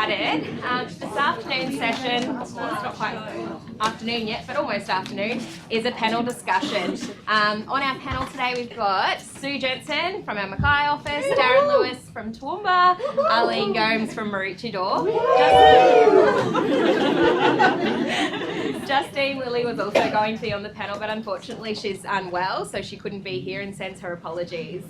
started. This afternoon session, well, it's not quite afternoon yet, but almost afternoon, is a panel discussion. On our panel today we've got Sue Jensen from our Mackay office, Darren Lewis from Toowoomba, Arlene Gomes from Maroochydore. Justine Lilly was also going to be on the panel, but unfortunately she's unwell, so she couldn't be here and sends her apologies.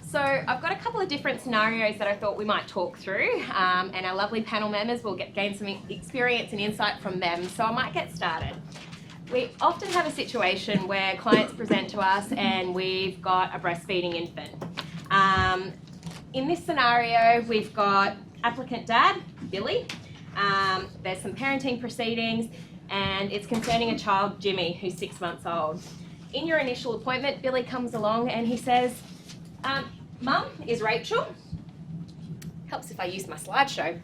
So I've got a couple of different scenarios that I thought we might talk through, and our lovely panel members will gain some experience and insight from them, so I might get started. We often have a situation where clients present to us and we've got a breastfeeding infant. In this scenario, we've got applicant dad, Billy. There's some parenting proceedings and it's concerning a child, Jimmy, who's 6 months old. In your initial appointment, Billy comes along and he says, Mum is Rachel. Helps if I use my slideshow.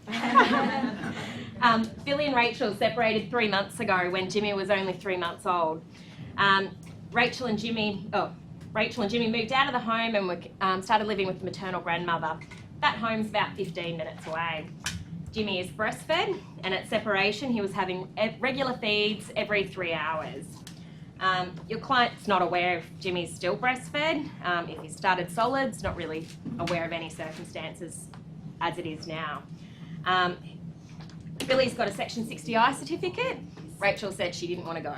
Billy and Rachel separated 3 months ago when Jimmy was only 3 months old. Rachel and Jimmy moved out of the home and started living with the maternal grandmother. That home's about 15 minutes away. Jimmy is breastfed, and at separation he was having regular feeds every 3 hours. Your client's not aware if Jimmy's still breastfed, if he started solids, not really aware of any circumstances as it is now. Billy's got a Section 60I certificate. Rachel said she didn't want to go.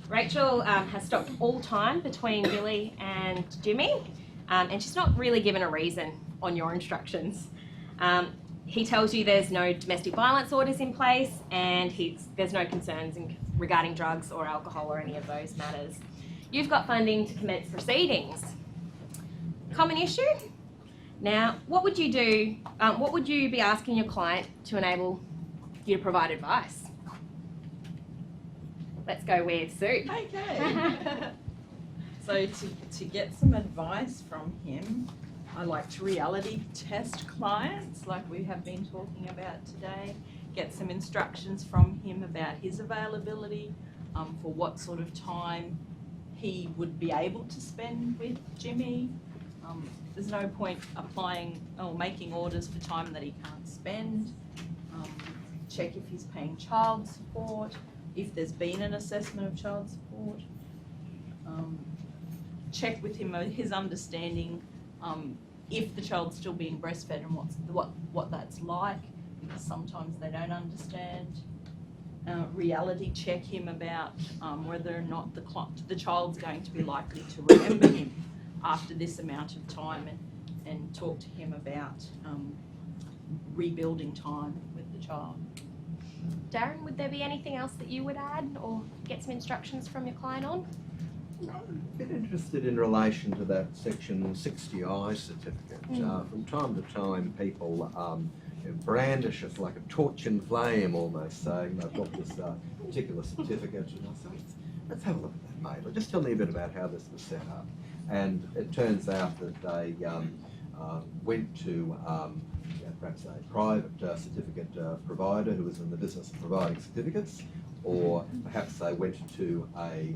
Rachel has stopped all time between Billy and Jimmy, and she's not really given a reason on your instructions. He tells you there's no domestic violence orders in place and there's no concerns regarding drugs or alcohol or any of those matters. You've got funding to commence proceedings. Common issue? Now, what would you do? What would you be asking your client to enable you to provide advice? Let's go with Sue. Okay. So to get some advice from him, I like to reality test clients like we have been talking about today, get some instructions from him about his availability, for what sort of time he would be able to spend with Jimmy. There's no point applying or making orders for time that he can't spend. Check if he's paying child support, if there's been an assessment of child support. Check with him his understanding if the child's still being breastfed and what that's like, because sometimes they don't understand. Reality check him about whether or not the child's going to be likely to remember him after this amount of time, and talk to him about rebuilding time with the child. Darren, would there be anything else that you would add or get some instructions from your client on? I'm a bit interested in relation to that Section 60I certificate. From time to time, people brandish it like a torch in flame, almost saying, I've got this particular certificate. And I say, let's have a look at that, mate. Just tell me a bit about how this was set up. And it turns out that they went to perhaps a private certificate provider who was in the business of providing certificates, or perhaps they went to a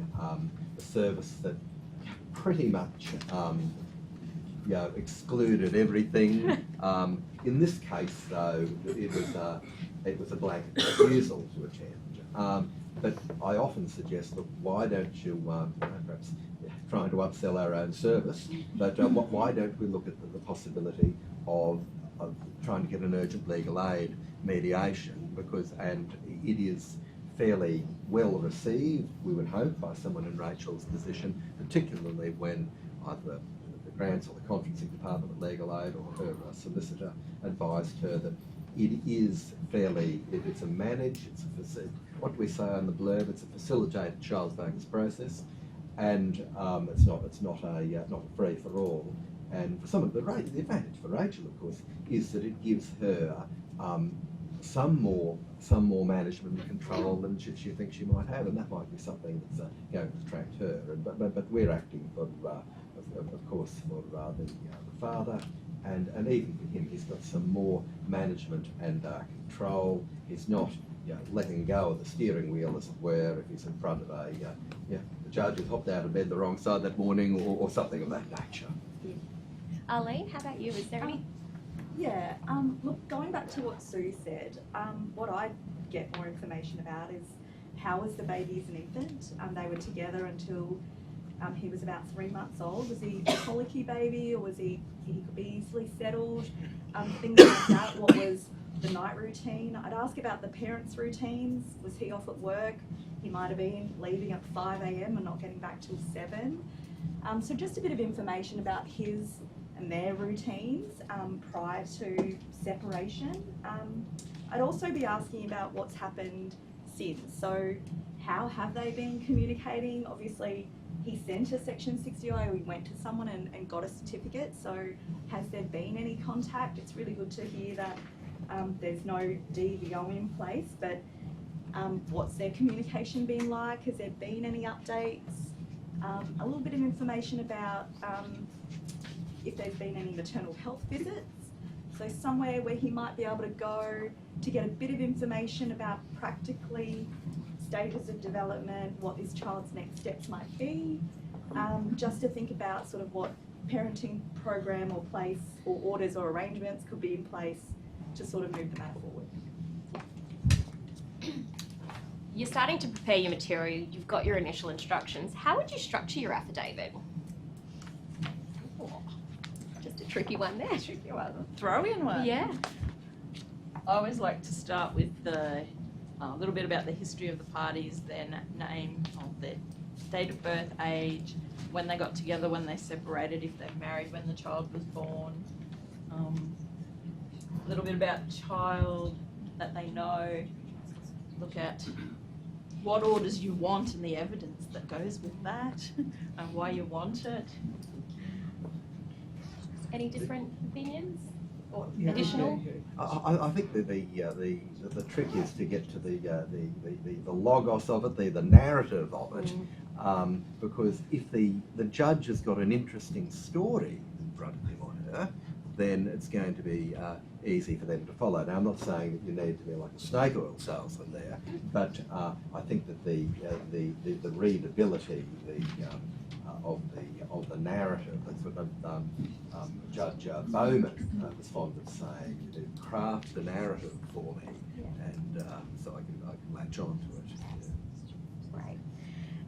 service that pretty much excluded everything. In this case, though, it was a blanket refusal to attend. But I often suggest that why don't you, perhaps trying to upsell our own service, but why don't we look at the possibility of trying to get an urgent legal aid mediation, and it is fairly well received, we would hope, by someone in Rachel's position, particularly when either the grants or the conferencing department of legal aid or her solicitor advised her that it is it's a managed, what do we say on the blurb, it's a facilitated child focused process, and it's not a free for all. And for some of the advantage for Rachel, of course, is that it gives her some more management and control than she thinks she might have, and that might be something that's going to attract her. But we're acting for, of course, for the father, and even for him, he's got some more management and control. He's not letting go of the steering wheel, as it were, if he's in front of the judge who's hopped out of bed the wrong side that morning, or something of that nature. Arlene, how about you? Is there any? Yeah, look, going back to what Sue said, what I get more information about is how was the baby as an infant? They were together until he was about 3 months old. Was he a colicky baby, or was he could be easily settled? Things like that. What was the night routine? I'd ask about the parents' routines. Was he off at work? He might have been leaving at 5 a.m. and not getting back till 7. So just a bit of information about his and their routines prior to separation. I'd also be asking about what's happened since. So how have they been communicating? Obviously, he sent a Section 60I, or he went to someone and got a certificate. So has there been any contact? It's really good to hear that there's no DVO in place, but what's their communication been like? Has there been any updates? A little bit of information about if there's been any maternal health visits. So somewhere where he might be able to go to get a bit of information about practically stages of development, what this child's next steps might be, just to think about sort of what parenting program or place or orders or arrangements could be in place to sort of move the matter forward. You're starting to prepare your material, you've got your initial instructions. How would you structure your affidavit? Just a tricky one there. Tricky one. Throw in one. Yeah. I always like to start with a little bit about the history of the parties, their name, their date of birth, age, when they got together, when they separated, if they're married, when the child was born. A little bit about the child that they know. Look at what orders you want and the evidence that goes with that, and why you want it. Any different opinions or Yeah. additional? I think that the trick is to get to the logos of it, the narrative of it, because if the judge has got an interesting story in front of him or her, then it's going to be easy for them to follow. Now, I'm not saying that you need to be like a snake oil salesman there, but I think that the readability of the narrative, that's what Judge Bowman was fond of saying, to craft the narrative for me, and so I can latch on to it. Right.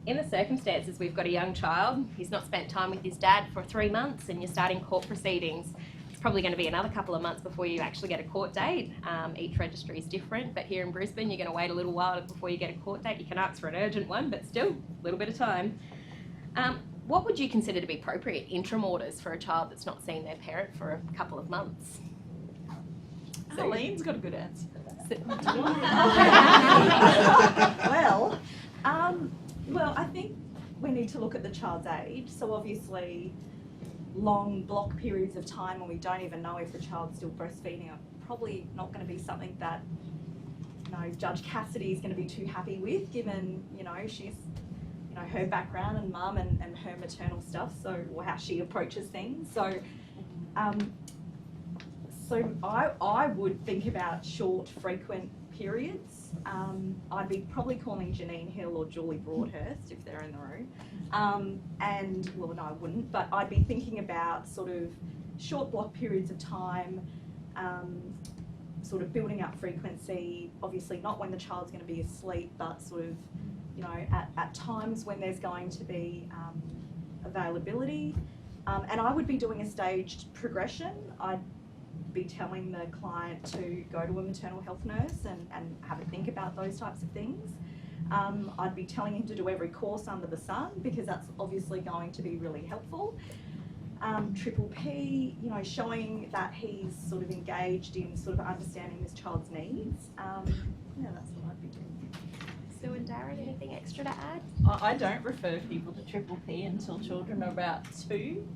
In the circumstances, we've got a young child, he's not spent time with his dad for 3 months, and you're starting court proceedings. It's probably going to be another couple of months before you actually get a court date. Each registry is different, but here in Brisbane, you're going to wait a little while before you get a court date. You can ask for an urgent one, but still, a little bit of time. What would you consider to be appropriate interim orders for a child that's not seen their parent for a couple of months? Eileen's got a good answer for that. Well, I think we need to look at the child's age. So obviously, long block periods of time when we don't even know if the child's still breastfeeding are probably not going to be something that, Judge Cassidy is going to be too happy with, given, she's, her background and mum and her maternal stuff, or how she approaches things. So I would think about short, frequent periods. I'd be probably calling Janine Hill or Julie Broadhurst if they're in the room. No, I wouldn't, but I'd be thinking about sort of short block periods of time, sort of building up frequency, obviously not when the child's going to be asleep, but sort of, at times when there's going to be availability. And I would be doing a staged progression. I'd be telling the client to go to a maternal health nurse and have a think about those types of things. I'd be telling him to do every course under the sun, because that's obviously going to be really helpful. Triple P, showing that he's sort of engaged in sort of understanding this child's needs. That's what I'd be doing. Sue and Darren, anything extra to add? I don't refer people to Triple P until children are about 2,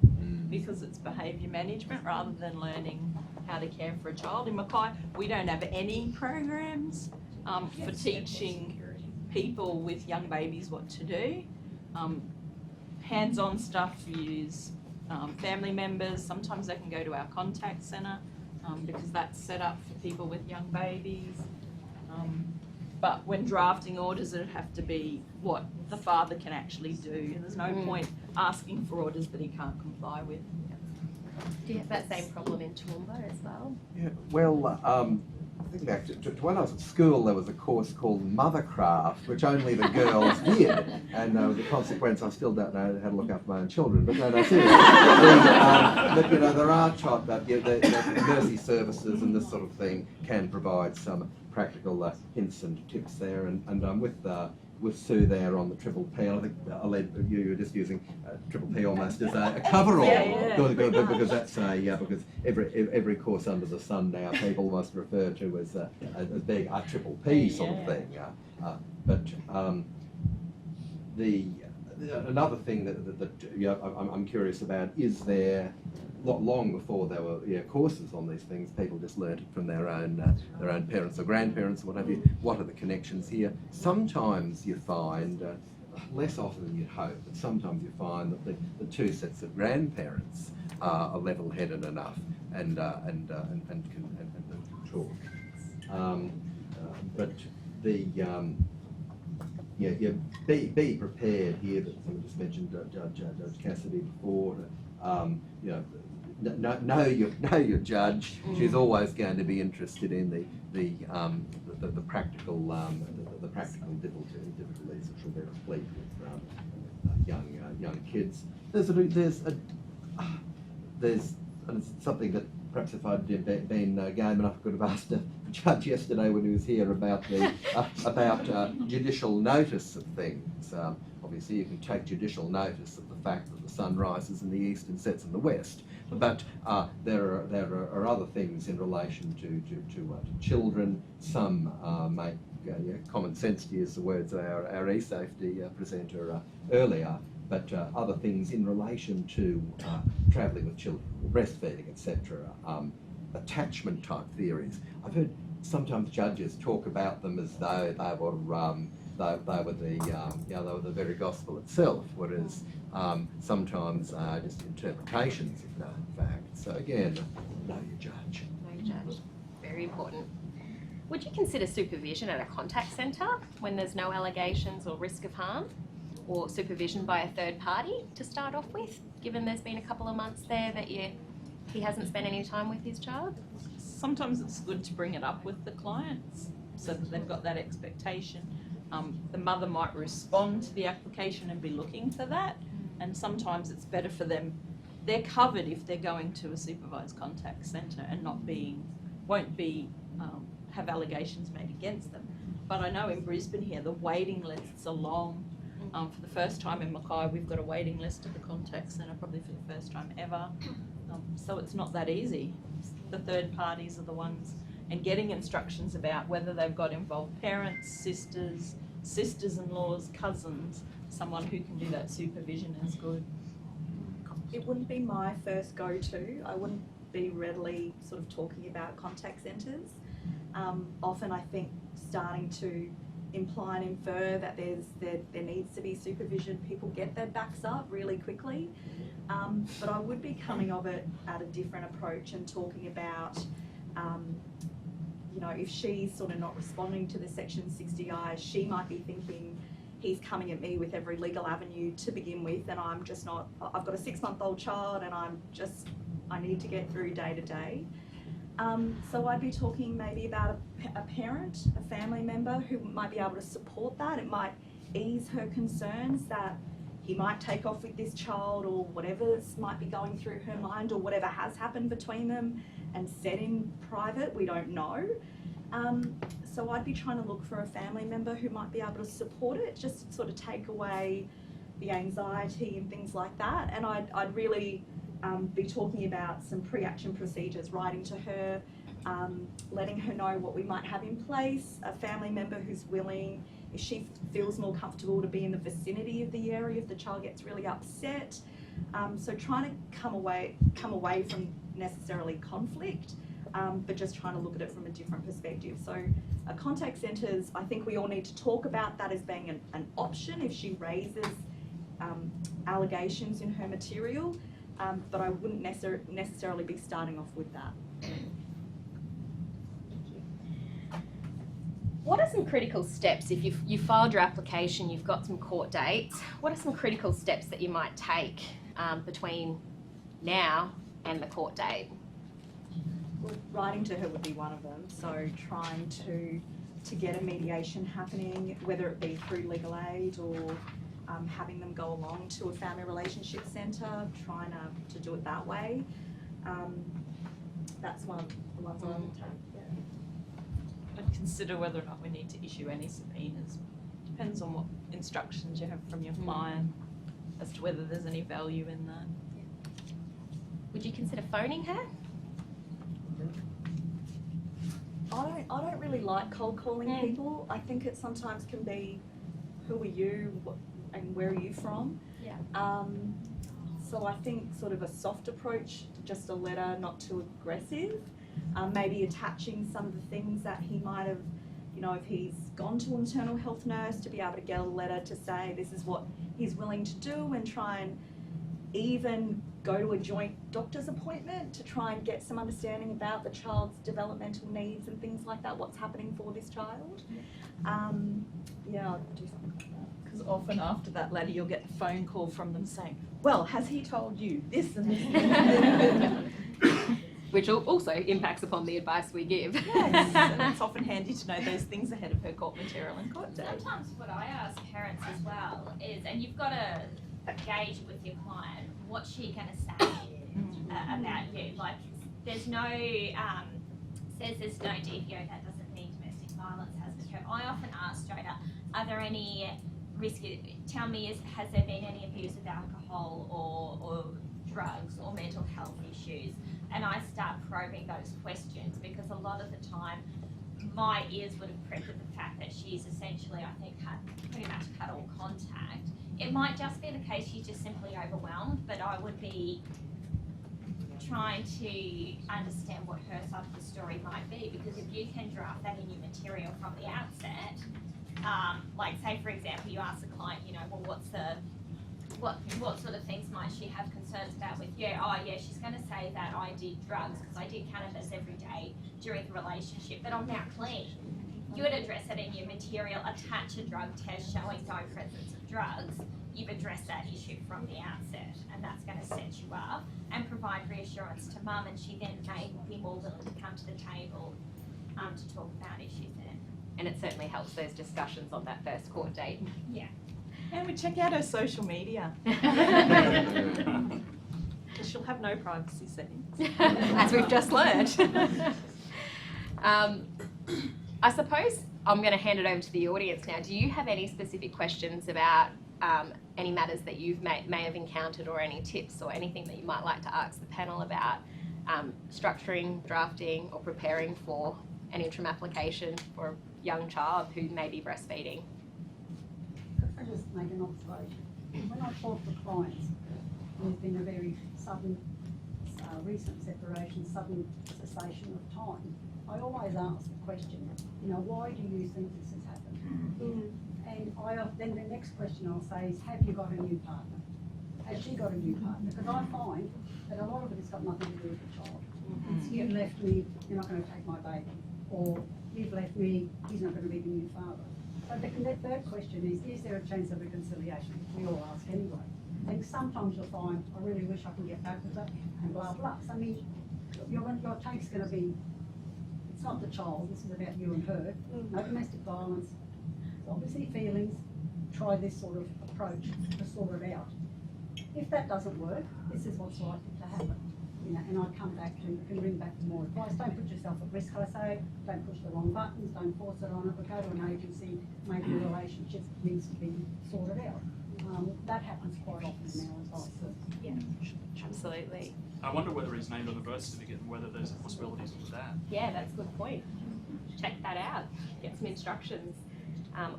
because it's behaviour management rather than learning how to care for a child. In Mackay, we don't have any programs for teaching people with young babies what to do. Hands-on stuff, use family members. Sometimes they can go to our contact centre because that's set up for people with young babies. But when drafting orders, it'd have to be what the father can actually do. There's no point asking for orders that he can't comply with. Do you have that same problem in Toowoomba as well? Yeah, well, think back to when I was at school, there was a course called Mothercraft, which only the girls did, and the consequence, I still don't know how to look after my own children. But no, seriously. But there are the mercy services and this sort of thing can provide some practical hints and tips there, and I'm with Sue there on the Triple P. I think you were just using Triple P almost as a coverall, because that's because every course under the sun now people must refer to as being a Triple P sort of thing. Another thing that I'm curious about is there. Long before there were courses on these things, people just learnt it from their own parents or grandparents or what have you. What are the connections here? Sometimes you find, less often than you'd hope, but sometimes you find that the two sets of grandparents are level-headed enough and can talk. But be prepared here. That someone just mentioned Judge Cassidy before. Know your judge. She's always going to be interested in the practical difficulties that she'll be replete with young kids. There's something that perhaps if I'd been game enough, I could have asked the judge yesterday when he was here about judicial notice of things. Obviously, you can take judicial notice of the fact that the sun rises in the east and sets in the west. But there are other things in relation to children. Some make common sense, to use the words of our e-safety presenter earlier, but other things in relation to travelling with children, breastfeeding, etc. Attachment type theories. I've heard sometimes judges talk about them as though they were the very gospel itself, whereas sometimes just interpretations of known facts. So again, know your judge. Know your judge. Very important. Would you consider supervision at a contact centre when there's no allegations or risk of harm, or supervision by a third party to start off with, given there's been a couple of months there that he hasn't spent any time with his child? Sometimes it's good to bring it up with the clients so that they've got that expectation. The mother might respond to the application and be looking for that, and sometimes it's better for them. They're covered if they're going to a supervised contact centre and won't have allegations made against them. But I know in Brisbane here the waiting lists are long. For the first time in Mackay, we've got a waiting list at the contact centre, probably for the first time ever. So it's not that easy. The third parties are the ones, and getting instructions about whether they've got involved parents, sisters-in-laws, cousins, someone who can do that supervision is good. It wouldn't be my first go-to. I wouldn't be readily sort of talking about contact centres. Often I think starting to imply and infer that there needs to be supervision, people get their backs up really quickly. But I would be coming of it at a different approach and talking about, if she's sort of not responding to the Section 60I, she might be thinking he's coming at me with every legal avenue to begin with, and I'm just not. I've got a 6-month-old child, and I need to get through day to day. So I'd be talking maybe about a parent, a family member who might be able to support that. It might ease her concerns that he might take off with this child, or whatever might be going through her mind, or whatever has happened between them and said in private, we don't know. So I'd be trying to look for a family member who might be able to support it, just to sort of take away the anxiety and things like that. And I'd really be talking about some pre-action procedures, writing to her, letting her know what we might have in place, a family member who's willing, if she feels more comfortable to be in the vicinity of the area if the child gets really upset. So trying to come away from necessarily conflict, but just trying to look at it from a different perspective. So contact centres, I think we all need to talk about that as being an option if she raises allegations in her material, but I wouldn't necessarily be starting off with that. What are some critical steps, if you filed your application, you've got some court dates, what are some critical steps that you might take between now and the court date? Well, writing to her would be one of them. So trying to get a mediation happening, whether it be through legal aid or having them go along to a family relationship centre, trying to do it that way. That's one of the ones I would take. Yeah. I'd consider whether or not we need to issue any subpoenas. Depends on what instructions you have from your client as to whether there's any value in that. Would you consider phoning her? I don't really like cold calling people. I think it sometimes can be, who are you and where are you from? Yeah. So I think sort of a soft approach, just a letter, not too aggressive. Maybe attaching some of the things that he might have, you know, if he's gone to an maternal health nurse, to be able to get a letter to say this is what he's willing to do, and try and even go to a joint doctor's appointment to try and get some understanding about the child's developmental needs and things like that, what's happening for this child. Yeah, I'll do something like that. Because often after that letter, you'll get a phone call from them saying, well, has he told you this and this? And this? Which also impacts upon the advice we give. Yes, and it's often handy to know those things ahead of her court material and court date. Sometimes what I ask parents as well is, and you've got to gauge with your client, what's she going to say about you? Like, there's no, says there's no DPO, that doesn't mean domestic violence has occurred. I often ask straight up, are there any risk, tell me, has there been any abuse of alcohol or drugs or mental health issues? And I start probing those questions, because a lot of the time my ears would have pricked at the fact that she's essentially, I think, pretty much cut all contact. It might just be the case she's just simply overwhelmed, but I would be trying to understand what her side of the story might be, because if you can draft that in your material from the outset, like say for example, you ask the client, you know, well, what sort of things might she have concerns about with you? Oh yeah, she's going to say that I did drugs because I did cannabis every day during the relationship, but I'm now clean. You would address it in your material, attach a drug test showing no presence of drugs. You've addressed that issue from the outset, and that's going to set you up and provide reassurance to mum, and she then may be more willing to come to the table to talk about issues then. And it certainly helps those discussions on that first court date. Yeah. And we check out her social media. She'll have no privacy settings. As we've just learned. I suppose I'm going to hand it over to the audience now. Do you have any specific questions about any matters that you've may have encountered, or any tips or anything that you might like to ask the panel about structuring, drafting or preparing for an interim application for a young child who may be breastfeeding? I just make an observation. When I talk to clients, there's been a very sudden, recent separation, sudden cessation of time. I always ask the question, you know, why do you think this has happened? And then the next question I'll say is, have you got a new partner? Has she got a new partner? Because I find that a lot of it has got nothing to do with the child. It's, you've left me, you're not going to take my baby. Or you've left me, he's not going to be the new father. But the third question is there a chance of reconciliation? We all ask anyway. And sometimes you'll find, I really wish I could get back with her, and blah, blah. So, I mean, your take's going to be, it's not the child, this is about you and her. No domestic violence. Obviously feelings, try this sort of approach to sort it out. If that doesn't work, this is what's likely to happen. You know, and I come back to, can bring back to more advice. Don't put yourself at risk, I say. Don't push the wrong buttons, don't force it on it, but go to an agency, maybe a relationship needs to be sorted out. That happens quite often now as well. So, Yeah, absolutely. I wonder whether he's named on the birth certificate and whether there's possibilities with that. Yeah, that's a good point. Check that out. Get some instructions.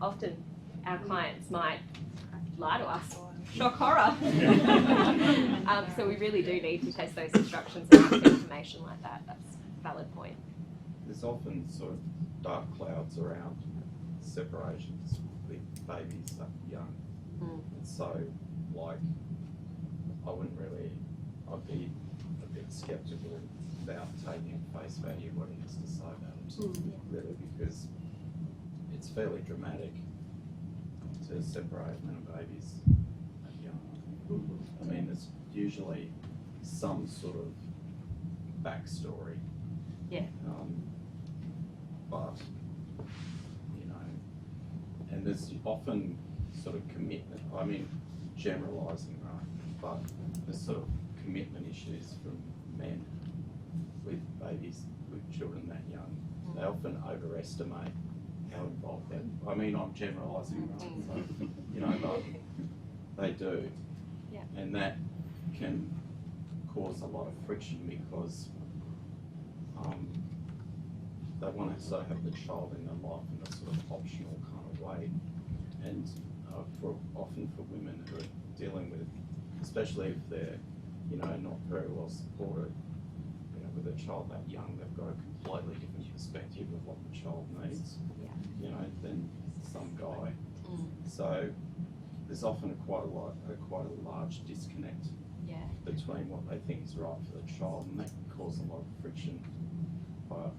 Often our clients might lie to us. Shock horror. So we really do need to test those instructions and ask information like that. That's a valid point. There's often sort of dark clouds around separations with babies that young. And so, like, I'd be a bit sceptical about taking face value what he has to say about him, really, because it's fairly dramatic to separate when a baby's that young. I mean, there's usually some sort of backstory. Yeah. But, you know, and there's often sort of commitment, I mean, generalising, right? But there's sort of commitment issues from men with babies, with children that young. They often overestimate how involved they're. I mean, I'm generalising, right? So, you know, but they do. Yeah. And that can cause a lot of friction because they want to sort of have the child in their life in a sort of optional kind of way. And often for women who are dealing with, especially if they're, you know, not very well supported, you know, with a child that young, they've got a completely different perspective of what the child needs, you know, than some guy. So there's often quite a large disconnect between what they think is right for the child, and that can cause a lot of friction. But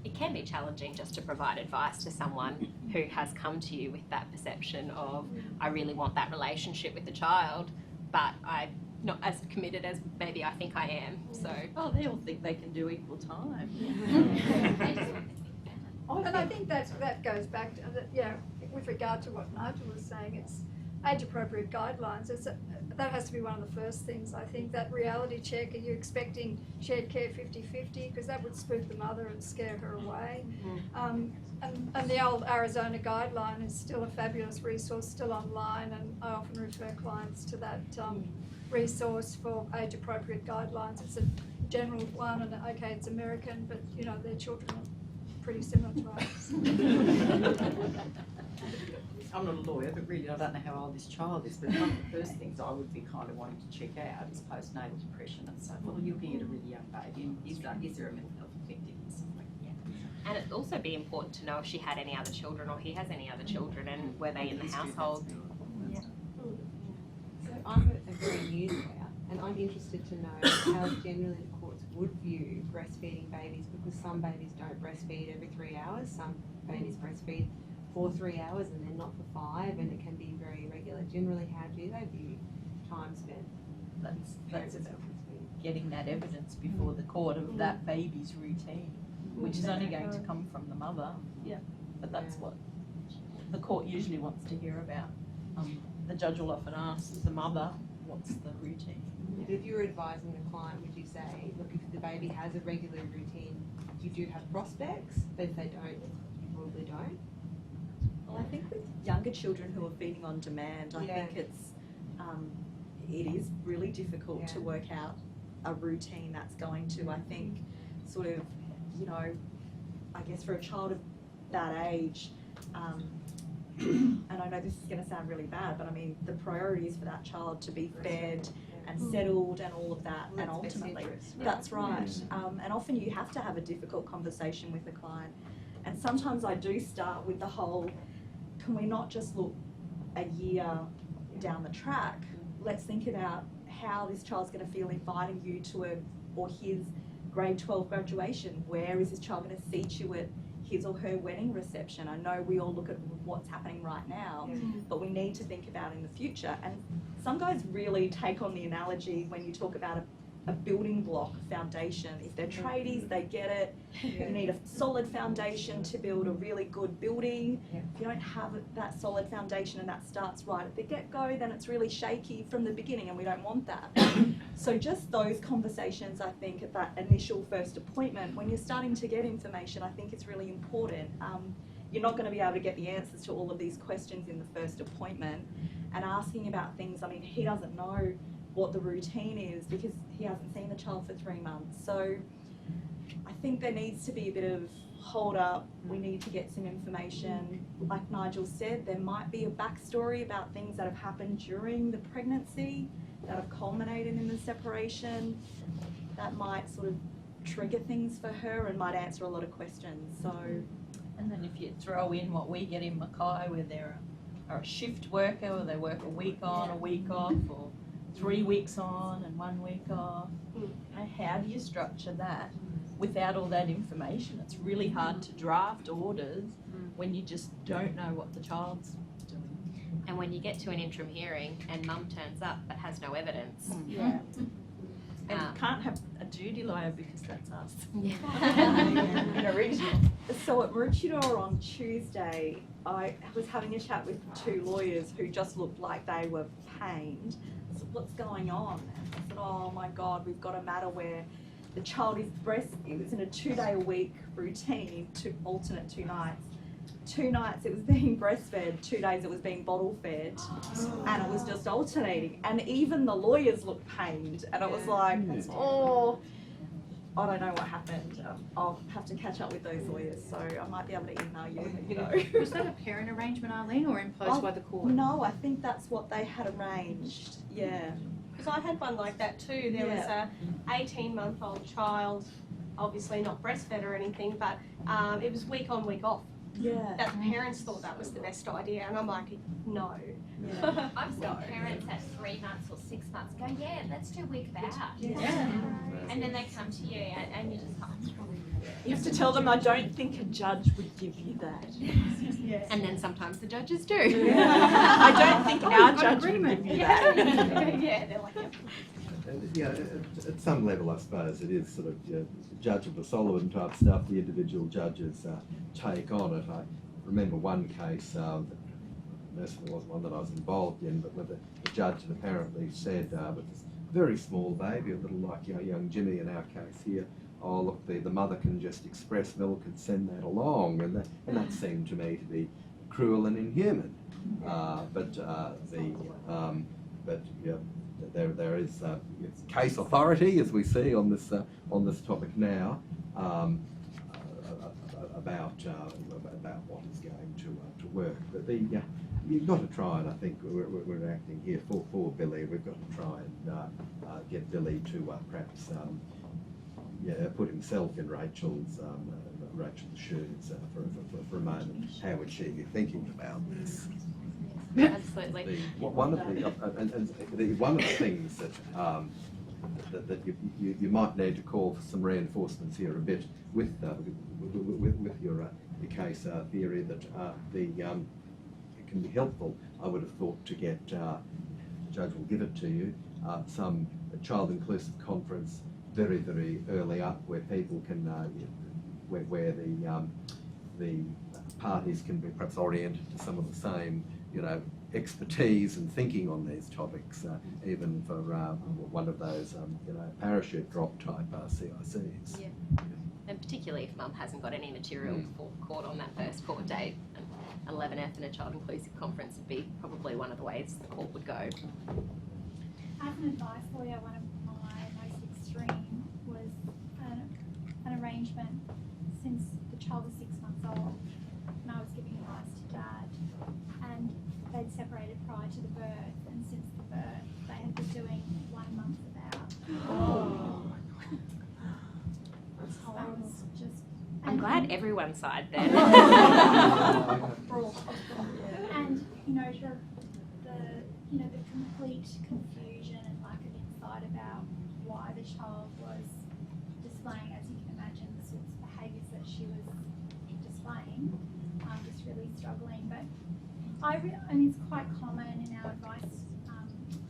it can be challenging just to provide advice to someone who has come to you with that perception of, I really want that relationship with the child, but I'm not as committed as maybe I think I am. So they all think they can do equal time. And I think that goes back to, with regard to what Nigel was saying, it's age-appropriate guidelines. That has to be one of the first things. I think that reality check, are you expecting shared care 50-50? Because that would spook the mother and scare her away. And the old Arizona guideline is still a fabulous resource, still online, and I often refer clients to that resource for age-appropriate guidelines. It's a general one, and okay, it's American, but you know, their children are pretty similar to ours. I'm not a lawyer, but really I don't know how old this child is, but one of the first things I would be kind of wanting to check out is postnatal depression and so, well, you're looking at a really young baby, and is there a mental health effectiveness? and it'd also be important to know if she had any other children or he has any other children, and were they in the household. So I'm a very new lawyer, and I'm interested to know how generally the courts would view breastfeeding babies, because some babies don't breastfeed every 3 hours, some babies breastfeed for 3 hours and then not for 5, and it can be very irregular. Generally, how do they view time spent? That's about getting that evidence before the court of that baby's routine, which is only going to come from the mother. Yeah, but that's what the court usually wants to hear about. The judge will often ask the mother, what's the routine? But if you were advising the client, would you say, look, if the baby has a regular routine, you do have prospects, but if they don't, you probably don't? Well, I think with younger children who are feeding on demand, I think it is really difficult to work out a routine that's going to, I think, sort of, you know, I guess for a child of that age, and I know this is going to sound really bad, but I mean, the priority is for that child to be fed and settled and all of that, and ultimately, that's right. And often you have to have a difficult conversation with the client. And sometimes I do start with the whole, can we not just look a year down the track? Let's think about how this child's going to feel inviting you to his grade 12 graduation. Where is this child going to seat you at his or her wedding reception? I know we all look at what's happening right now, but we need to think about in the future. And some guys really take on the analogy when you talk about a building block foundation. If they're tradies, they get it. You need a solid foundation to build a really good building. If you don't have that solid foundation and that starts right at the get-go, then it's really shaky from the beginning, and we don't want that. So just those conversations, I think, at that initial first appointment, when you're starting to get information, I think it's really important. You're not going to be able to get the answers to all of these questions in the first appointment, and asking about things, I mean, he doesn't know what the routine is because he hasn't seen the child for 3 months. So I think there needs to be a bit of hold up. We need to get some information. Like Nigel said, there might be a backstory about things that have happened during the pregnancy that have culminated in the separation that might sort of trigger things for her and might answer a lot of questions. So, and then if you throw in what we get in Mackay, where they're a shift worker, or they work a week on, a week off, or 3 weeks on and 1 week off. How do you structure that without all that information? It's really hard to draft orders when you just don't know what the child's doing. And when you get to an interim hearing and mum turns up but has no evidence, And Um, can't have a duty lawyer because that's us. Yeah. In a regional. So at Maroochydore on Tuesday, I was having a chat with two lawyers who just looked like they were pained. I said, what's going on? And I said, oh my God, we've got a matter where the child is it was in a 2-day-a-week routine, alternate 2 nights. 2 nights it was being breastfed, 2 days it was being bottle fed, and it was just alternating. And even the lawyers looked pained, and it was like, oh, I don't know what happened. I'll have to catch up with those lawyers, so I might be able to email you. Was that a parent arrangement, Arlene, or imposed by the court? No, I think that's what they had arranged. Yeah. Because I had one like that too. There was a 18-month-old child, obviously not breastfed or anything, but it was week on, week off. Yeah. That the parents thought that was the best idea, and I'm like, no. Yeah. I've seen parents at 3 months or 6 months go, yeah, let's do week of out. Yeah. And then they come to you and you're just like, You have to tell them, I don't think a judge would give you that. And then sometimes the judges do. I don't think our judge would give you that. Yeah, they're like, yep. Yeah, at some level, I suppose it is sort of Judge of the Sullivan type stuff. The individual judges take on it. I remember one case. This wasn't one that I was involved in, but where the judge had apparently said, with this very small baby, a little like young Jimmy in our case here, oh look, the mother can just express milk and send that along, and that seemed to me to be cruel and inhuman. There is case authority, as we see on this topic now, about what is going to work. But you've got to try, and I think we're acting here for Billy. We've got to try and get Billy to perhaps put himself in Rachel's shoes for a moment. How would she be thinking about this? Absolutely. One of the things that you might need to call for some reinforcements here a bit with your case theory that it can be helpful. I would have thought to get the judge will give it to you some child inclusive conference very early up where people can where the parties can be perhaps oriented to some of the same expertise and thinking on these topics, even for one of those parachute drop type CICs. Yeah. And particularly if mum hasn't got any material before court on that first court date, an 11F and a child inclusive conference would be probably one of the ways the court would go. As an advice lawyer, one of my most extreme was an arrangement since the child was 6 months old, and I was giving advice to Dad, and they'd separated prior to the birth, and since the birth they had been doing 1 month without. Oh. So that was just. I'm glad everyone's side there. And the complete confusion and lack of insight about why the child was displaying, as you can imagine, the sorts of behaviours that she was displaying. Just really struggling. But and it's quite common in our advice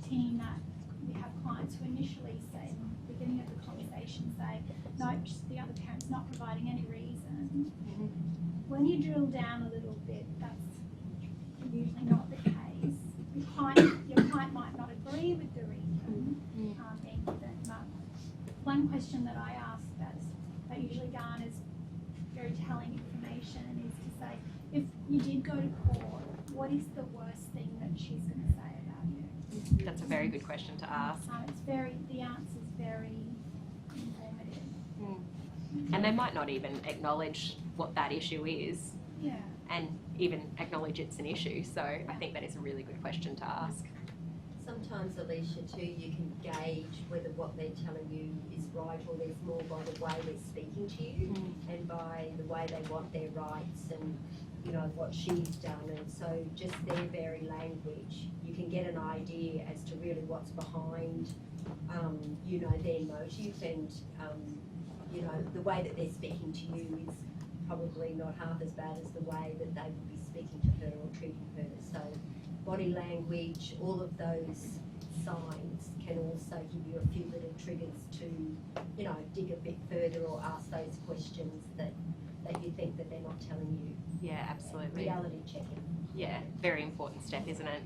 team that we have clients who initially say, in the beginning of the conversation, say, no, the other parent's not providing any reason. When you drill down a little bit, that's usually not the case. Your client might not agree with the reason being given, but one question that I ask that usually garners very telling information is to say, if you did go to court, what is the worst thing that she's going to say about you? That's a very good question to ask. The answer's very informative. And they might not even acknowledge what that issue is. Yeah. And even acknowledge it's an issue. So I think that is a really good question to ask. Sometimes, Alicia, too, you can gauge whether what they're telling you is right or there's more by the way they're speaking to you and by the way they want their rights and, what she's done. And so just their very language, you can get an idea as to really what's behind, their motive and, the way that they're speaking to you is probably not half as bad as the way that they would be speaking to her or treating her. So body language, all of those signs can also give you a few little triggers to, you know, dig a bit further or ask those questions that you think that they're not telling you. Yeah, absolutely. Reality checking. Yeah, very important step, isn't it?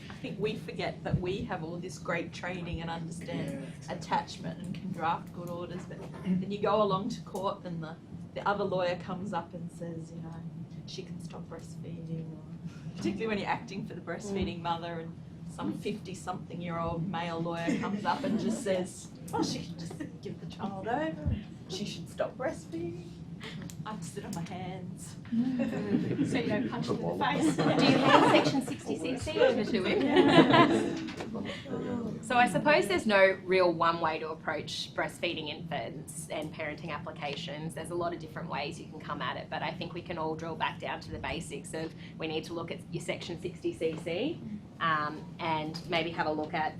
I think we forget that we have all this great training and understand attachment and can draft good orders, but then you go along to court and the other lawyer comes up and says, you know, she can stop breastfeeding, or particularly when you're acting for the breastfeeding mother and some 50-something-year-old male lawyer comes up and just says, oh, she can just give the child over, she should stop breastfeeding. I have to sit on my hands. So you don't punch him in the face. Do you hand section 60cc over to him? So I suppose there's no real one way to approach breastfeeding infants and parenting applications. There's a lot of different ways you can come at it, but I think we can all drill back down to the basics of we need to look at your section 60cc and maybe have a look at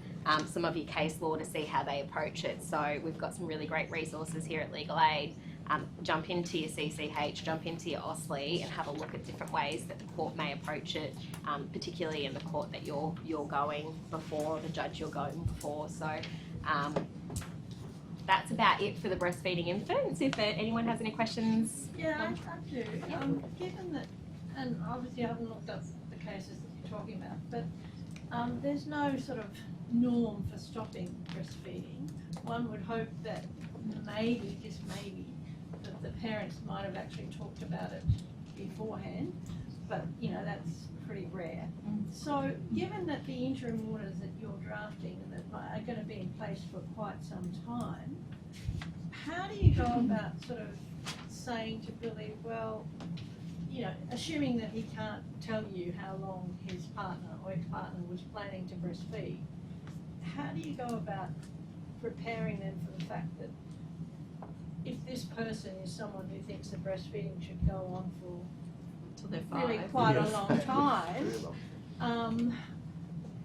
some of your case law to see how they approach it. So we've got some really great resources here at Legal Aid. Jump into your CCH, jump into your OSLE and have a look at different ways that the court may approach it, particularly in the court that you're going before, the judge you're going before. So that's about it for the breastfeeding infants. If anyone has any questions. Yeah, I do. Given that, and obviously I haven't looked up the cases that you're talking about, but there's no sort of norm for stopping breastfeeding. One would hope that maybe, just maybe, that the parents might have actually talked about it beforehand, but you know, that's pretty rare. So given that the interim orders that you're drafting and that are going to be in place for quite some time, how do you go about sort of saying to Billy, well, you know, assuming that he can't tell you how long his partner or his partner was planning to breastfeed, how do you go about preparing them for the fact that if this person is someone who thinks that breastfeeding should go on for Till they're really 5. quite a long time,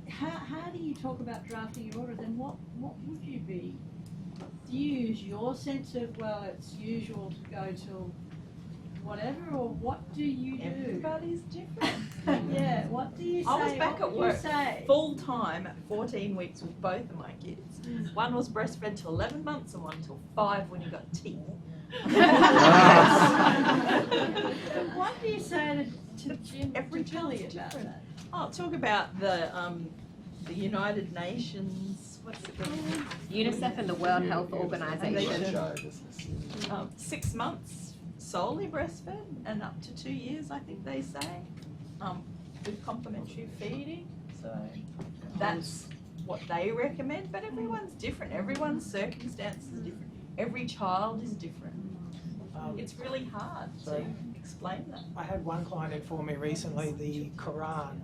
how do you talk about drafting your orders, and what would you be? Do you use your sense of, well, it's usual to go till whatever, or what do you do? Everybody's different. Yeah, what do you say? I was back at work Say? full time at 14 weeks with both of my kids. One was breastfed till 11 months and one till 5 when he got teeth. What do you say to Jim, Every to Billy child's about different. that? I'll talk about the United Nations, what's it called? UNICEF and the World Health They Organization. show this. 6 months solely breastfed and up to 2 years, I think they say, with complementary feeding. So that's what they recommend, but everyone's different. Everyone's circumstances are different. Every child is different. It's really hard to explain that. I had one client inform me recently the Quran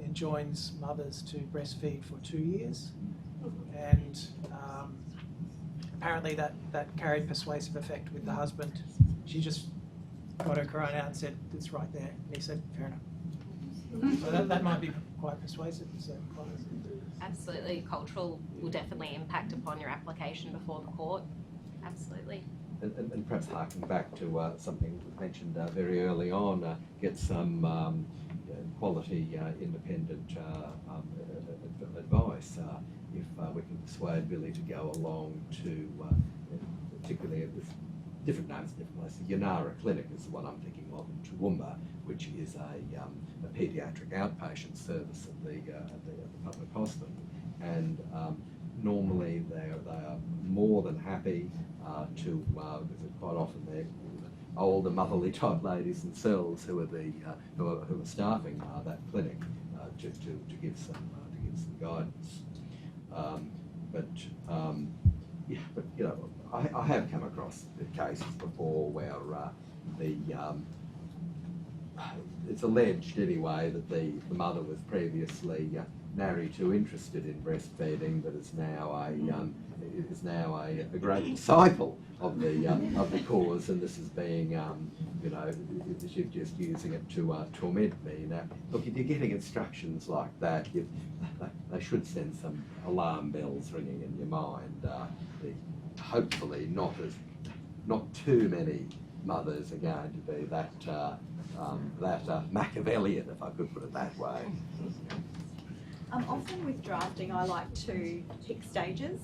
enjoins mothers to breastfeed for 2 years, and apparently that carried persuasive effect with the husband. She just got her Quran out and said, it's right there, and he said, fair enough. So that might be quite persuasive in certain clients. Absolutely, cultural will definitely impact upon your application before the court. Absolutely. And perhaps harking back to something mentioned very early on, get some quality independent advice. If we can persuade Billy to go along to, particularly with different names, different places, Yanara Clinic is the one I'm thinking of in Toowoomba, which is a paediatric outpatient service at the public hospital, and normally they are more than happy to, because quite often they're older motherly type ladies themselves who are staffing that clinic to give some guidance. But you know, I have come across cases before where it's alleged anyway that the mother was previously nary too interested in breastfeeding, but is now a great disciple of the cause, and this is being you know, she's just using it to torment me. Now, look, if you're getting instructions like that, they should send some alarm bells ringing in your mind. Hopefully, not too many mothers are going to be that Machiavellian, if I could put it that way. Often with drafting, I like to pick stages.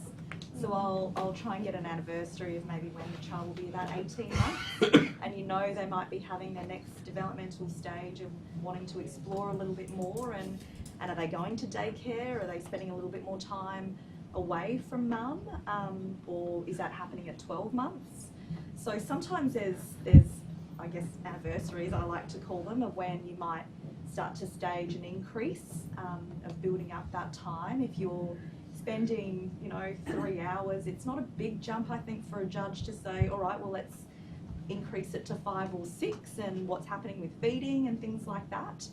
So I'll try and get an anniversary of maybe when the child will be about 18 months, and you know they might be having their next developmental stage of wanting to explore a little bit more, and are they going to daycare? Are they spending a little bit more time away from mum, or is that happening at 12 months? So sometimes there's I guess anniversaries, I like to call them, of when you might start to stage an increase of building up that time. If you're spending, 3 hours, it's not a big jump, I think, for a judge to say, all right, well, let's increase it to 5 or 6, and what's happening with feeding and things like that.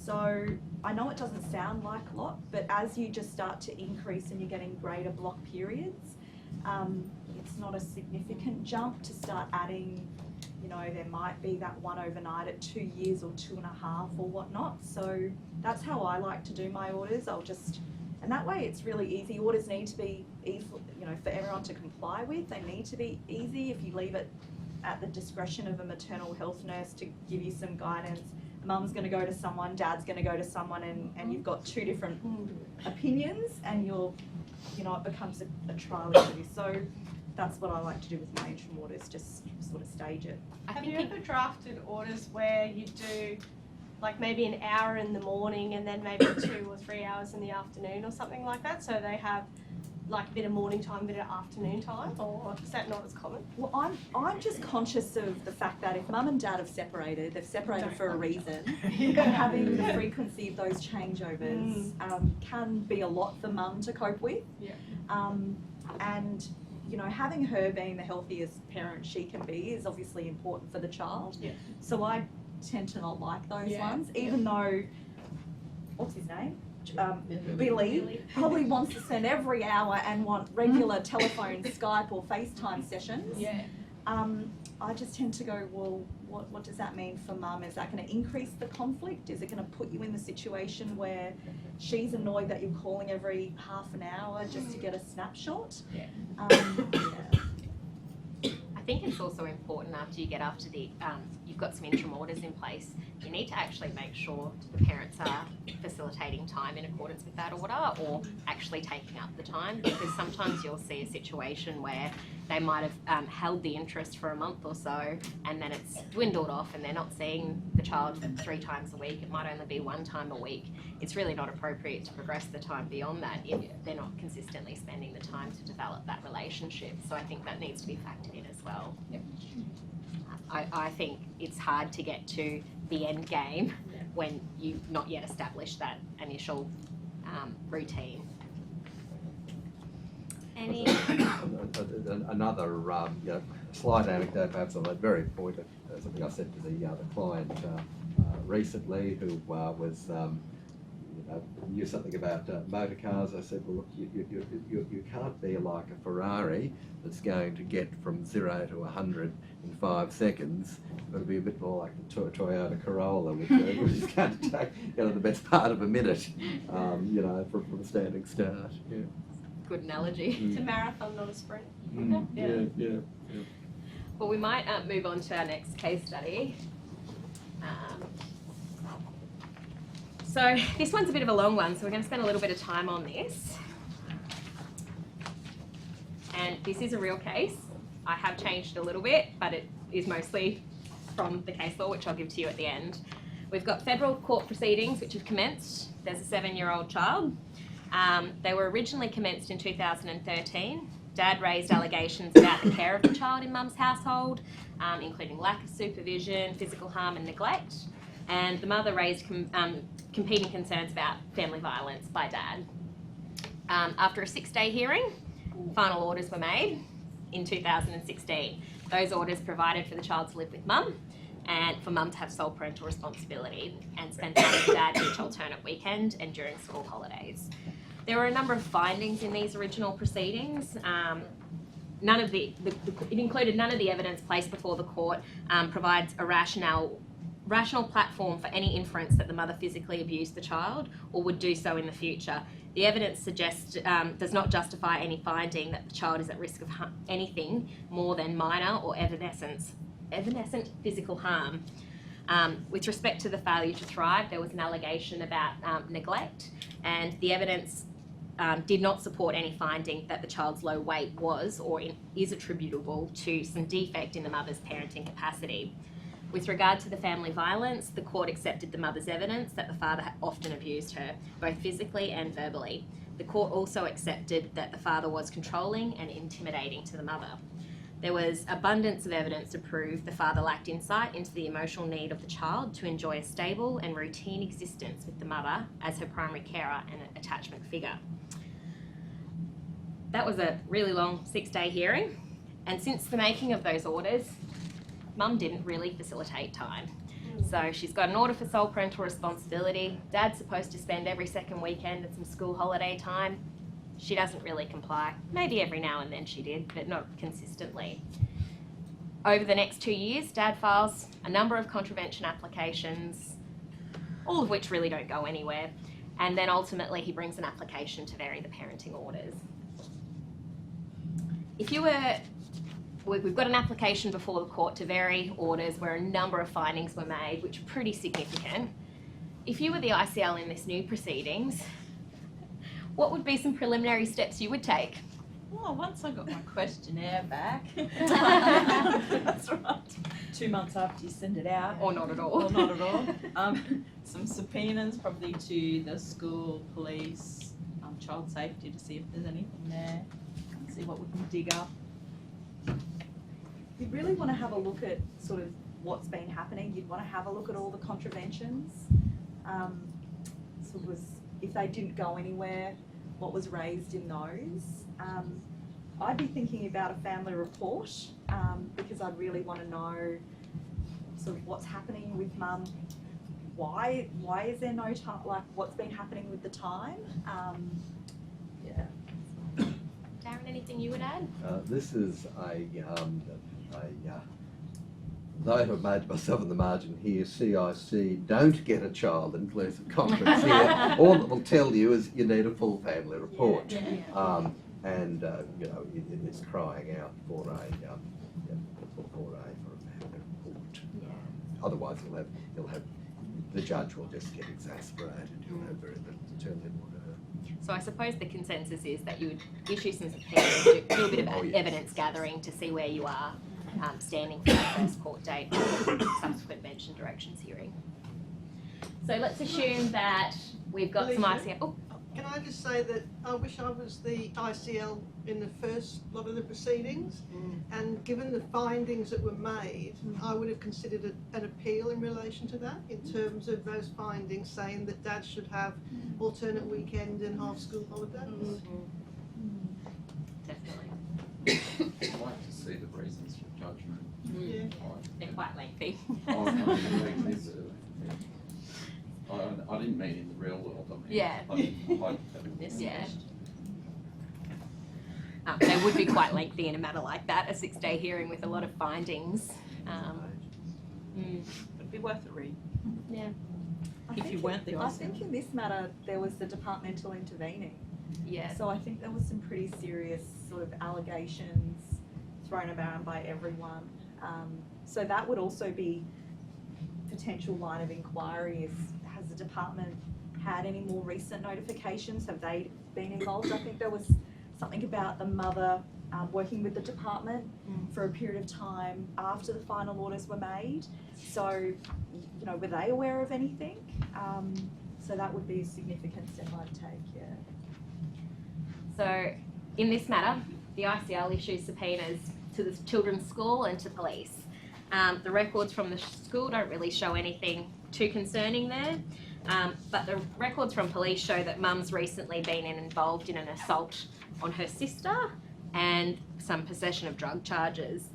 So I know it doesn't sound like a lot, but as you just start to increase and you're getting greater block periods, it's not a significant jump to start adding. There might be that one overnight at 2 years or 2.5 or whatnot. So that's how I like to do my orders. And that way it's really easy. Orders need to be easy, for everyone to comply with. They need to be easy. If you leave it at the discretion of a maternal health nurse to give you some guidance, mum's going to go to someone, dad's going to go to someone, and you've got 2 different opinions, and it becomes a trial issue. So that's what I like to do with my interim orders, just sort of stage it. Have you ever drafted orders where you do like maybe an hour in the morning and then maybe 2 or 3 hours in the afternoon or something like that, so they have like a bit of morning time, a bit of afternoon time, or is that not as common? Well, I'm just conscious of the fact that if mum and dad have separated, they've separated for a reason, and having the frequency of those changeovers can be a lot for mum to cope with. Yeah. And having her being the healthiest parent she can be is obviously important for the child. Yeah. So I tend to not like those ones, even though, what's his name? Billy probably wants to spend every hour and want regular telephone, Skype or FaceTime sessions. Yeah. I just tend to go, well, what does that mean for mum? Is that going to increase the conflict? Is it going to put you in the situation where she's annoyed that you're calling every half an hour just to get a snapshot? Yeah. I think it's also important after you've got some interim orders in place, you need to actually make sure the parents are facilitating time in accordance with that order, or actually taking up the time, because sometimes you'll see a situation where they might have held the interest for a month or so, and then it's dwindled off and they're not seeing the child 3 times a week. It might only be 1 time a week. It's really not appropriate to progress the time beyond that if they're not consistently spending the time to develop that relationship. So I think that needs to be factored in as well. Yep. I think it's hard to get to the end game when you've not yet established that initial routine. Any? Another slight anecdote, perhaps on that very point, something I said to the client recently, who knew something about motor cars. I said, well, look, you can't be like a Ferrari that's going to get from 0 to 100 in 5 seconds. You've got to be a bit more like the Toyota Corolla, which is going to take the best part of a minute, from a standing start. Yeah. Good analogy. It's a marathon, not a sprint. Yeah. Well, we might move on to our next case study. So this one's a bit of a long one, so we're going to spend a little bit of time on this. And this is a real case. I have changed a little bit, but it is mostly from the case law, which I'll give to you at the end. We've got federal court proceedings which have commenced. There's a 7-year-old child. They were originally commenced in 2013. Dad raised allegations about the care of the child in mum's household, including lack of supervision, physical harm and neglect. And the mother raised competing concerns about family violence by dad. After a 6-day hearing, final orders were made in 2016. Those orders provided for the child to live with mum and for mum to have sole parental responsibility and spend time with dad each alternate weekend and during school holidays. There were a number of findings in these original proceedings. It included none of the evidence placed before the court provides a rational platform for any inference that the mother physically abused the child or would do so in the future. The evidence does not justify any finding that the child is at risk of anything more than minor or evanescent physical harm. With respect to the failure to thrive, there was an allegation about neglect, and the evidence did not support any finding that the child's low weight was or is attributable to some defect in the mother's parenting capacity. With regard to the family violence, the court accepted the mother's evidence that the father had often abused her, both physically and verbally. The court also accepted that the father was controlling and intimidating to the mother. There was abundance of evidence to prove the father lacked insight into the emotional need of the child to enjoy a stable and routine existence with the mother as her primary carer and an attachment figure. That was a really long 6-day hearing, and since the making of those orders, Mum didn't really facilitate time. So she's got an order for sole parental responsibility. Dad's supposed to spend every second weekend and some school holiday time. She doesn't really comply. Maybe every now and then she did, but not consistently. Over the next 2 years, Dad files a number of contravention applications, all of which really don't go anywhere. And then ultimately he brings an application to vary the parenting orders. We've got an application before the court to vary orders where a number of findings were made, which are pretty significant. If you were the ICL in this new proceedings, what would be some preliminary steps you would take? Well, once I got my questionnaire back, that's right, 2 months after you send it out. Or not at all. Or not at all. Some subpoenas probably to the school, police, child safety to see if there's anything there, see what we can dig up. You'd really want to have a look at sort of what's been happening. You'd want to have a look at all the contraventions. Sort of if they didn't go anywhere, what was raised in those. I'd be thinking about a family report because I'd really want to know sort of what's happening with Mum. Why is there no time? Like what's been happening with the time? Yeah. Darren, anything you would add? This is a note I've made to myself in the margin here, CIC, don't get a child inclusive conference here. All it will tell you is you need a full family report. And you know, it's crying out for a family report. Otherwise he'll have, the judge will just get exasperated. He'll have very little to tell him or her. So I suppose the consensus is that you would issue some subpoenas, do a bit of evidence gathering to see where you are standing for the first court date, subsequent bench and directions hearing. So let's assume that we've got some ICL. Oh. Can I just say that I wish I was the ICL in the first lot of the proceedings, and given the findings that were made, I would have considered an appeal in relation to that, in terms of those findings saying that Dad should have alternate weekend and half school holidays. Definitely. I'd like to see the reasons for judgment. Yeah. They're quite lengthy. I didn't mean in the real world. I mean, yeah. Yeah. They would be quite lengthy in a matter like that, a 6-day hearing with a lot of findings. It'd be worth a read. Yeah. If you weren't the ICL. I think in this matter there was the departmental intervening. Yeah. So I think there was some pretty serious sort of allegations thrown around by everyone. So that would also be potential line of inquiry. Has the department had any more recent notifications? Have they been involved? I think there was something about the mother working with the department for a period of time after the final orders were made. So, you know, were they aware of anything? So that would be a significant step I'd take, yeah. So in this matter, the ICL issues subpoenas to the children's school and to police. The records from the school don't really show anything too concerning there, but the records from police show that Mum's recently been involved in an assault on her sister and some possession of drug charges.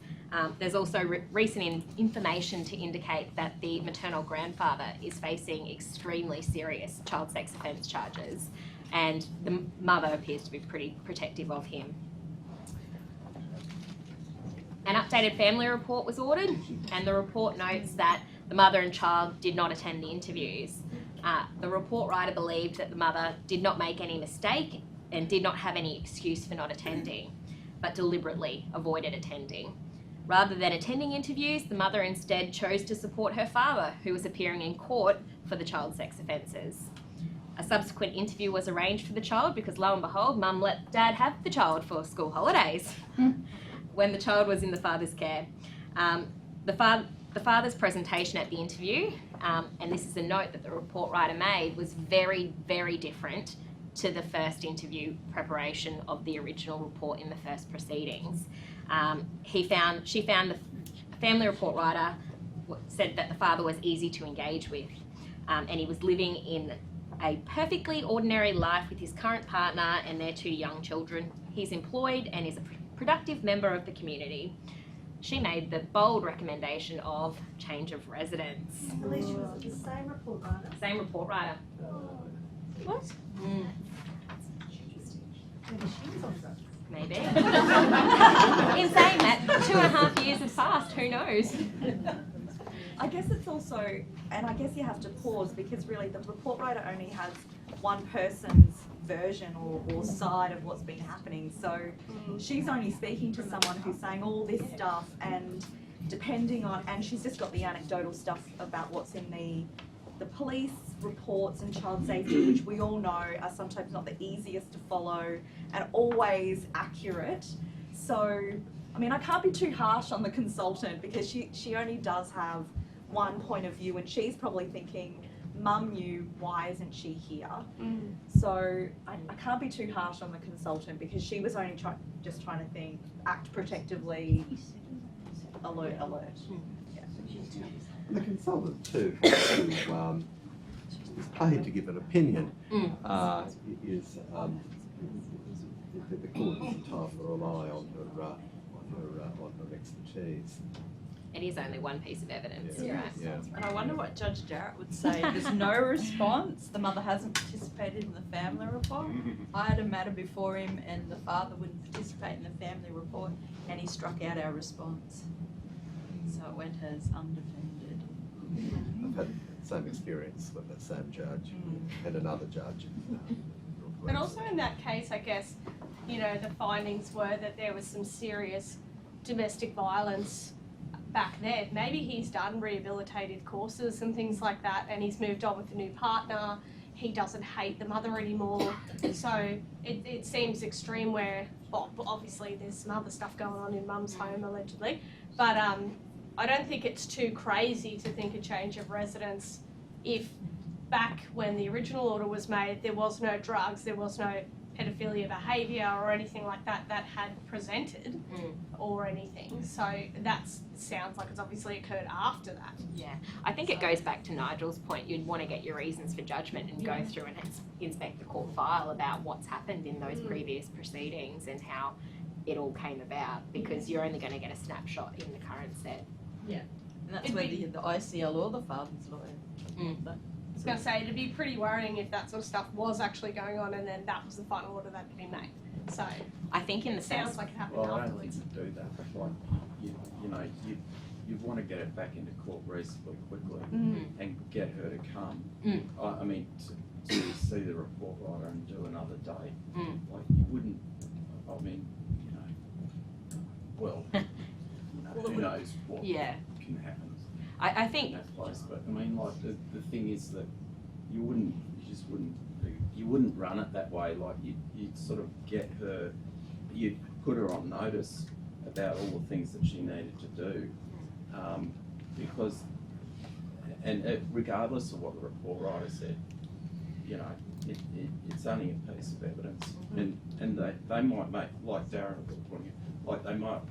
There's also recent information to indicate that the maternal grandfather is facing extremely serious child sex offence charges, and the mother appears to be pretty protective of him. An updated family report was ordered, and the report notes that the mother and child did not attend the interviews. The report writer believed that the mother did not make any mistake and did not have any excuse for not attending, but deliberately avoided attending. Rather than attending interviews, the mother instead chose to support her father, who was appearing in court for the child sex offences. A subsequent interview was arranged for the child because, lo and behold, Mum let Dad have the child for school holidays when the child was in the father's care. The father's presentation at the interview, and this is a note that the report writer made, was very, very different to the first interview preparation of the original report in the first proceedings. She found the family report writer said that the father was easy to engage with, and he was living in a perfectly ordinary life with his current partner and their 2 young children. He's employed and is a productive member of the community. She made the bold recommendation of change of residence. Alicia, was it the same report writer? Same report writer. What? Mm. Maybe she was on drugs. Maybe. In saying that, 2.5 years have passed, who knows? I guess it's also, and I guess you have to pause because really the report writer only has one person's version or side of what's been happening. So she's only speaking to someone who's saying all this stuff, and depending on, and she's just got the anecdotal stuff about what's in the police reports and child safety, which we all know are sometimes not the easiest to follow and always accurate. So, I mean, I can't be too harsh on the consultant because she only does have one point of view, and she's probably thinking, Mum knew, why isn't she here? So I can't be too harsh on the consultant because she was only just trying to think, act protectively, alert. Yeah. And the consultant too, who is paid to give an opinion, is the court is entitled to rely on her expertise. It is only one piece of evidence, Yeah. right? Yeah. And I wonder what Judge Jarrett would say. There's no response. The mother hasn't participated in the family report. I had a matter before him and the father wouldn't participate in the family report and he struck out our response. So it went as undefended. I've had the same experience with that same judge and another judge. But also in that case, I guess, you know, the findings were that there was some serious domestic violence back then. Maybe he's done rehabilitative courses and things like that, and he's moved on with a new partner. He doesn't hate the mother anymore. So it seems extreme where, well, obviously there's some other stuff going on in Mum's home allegedly, but I don't think it's too crazy to think a change of residence if back when the original order was made, there was no drugs, there was no pedophilia behaviour or anything like that had presented or anything. So that sounds like it's obviously occurred after that. Yeah, I think it goes back to Nigel's point. You'd want to get your reasons for judgment and go through and inspect the court file about what's happened in those previous proceedings and how it all came about, because you're only going to get a snapshot in the current set. Yeah, and that's where the ICL or the father's lawyer. I was going to say, it'd be pretty worrying if that sort of stuff was actually going on and then that was the final order that had been made. So I think in the sounds like it happened Well, I don't think afterwards. you do that. Like, you know, you want to get it back into court reasonably quickly and get her to come. I mean, to see the report writer and do another day. Like, you wouldn't, I mean, you know, well, who knows what can happen. I think in that place, but I mean, like the thing is that you wouldn't run it that way. Like you'd sort of get her, you'd put her on notice about all the things that she needed to do, because, regardless of what the report writer said, you know, it's only a piece of evidence, and they might make, like Darren was pointing out, like they might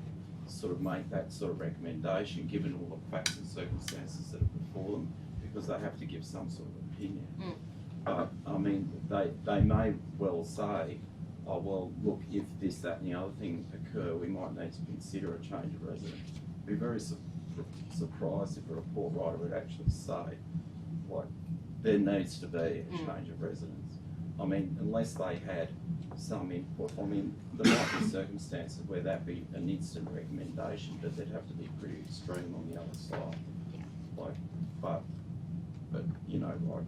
sort of make that sort of recommendation given all the facts and circumstances that are before them, because they have to give some sort of opinion. But I mean, they may well say, oh well, look, if this, that and the other thing occur, we might need to consider a change of residence. I'd be very surprised if a report writer would actually say, like, there needs to be a change of residence. I mean, unless they had some input. I mean, there might be circumstances where that'd be an instant recommendation, but they'd have to be pretty extreme on the other side. Yeah. Like, but you know, like,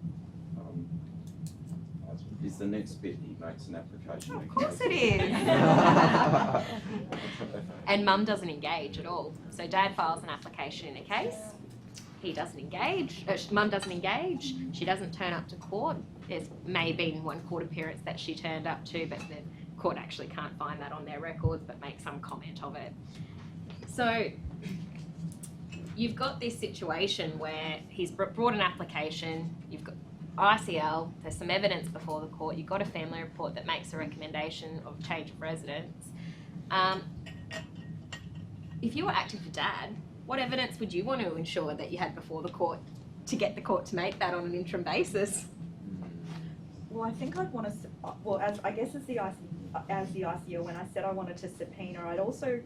is the next bit he makes an application. Of course it is. And mum doesn't engage at all. So dad files an application in a case. He doesn't engage. Mum doesn't engage. She doesn't turn up to court. There's may have been one court appearance that she turned up to, but the court actually can't find that on their records, but make some comment of it. So you've got this situation where he's brought an application, you've got ICL, there's some evidence before the court, you've got a family report that makes a recommendation of change of residence. If you were acting for dad, what evidence would you want to ensure that you had before the court to get the court to make that on an interim basis? Well, I think I'd want to, well, as the ICL, when I said I wanted to subpoena, I'd also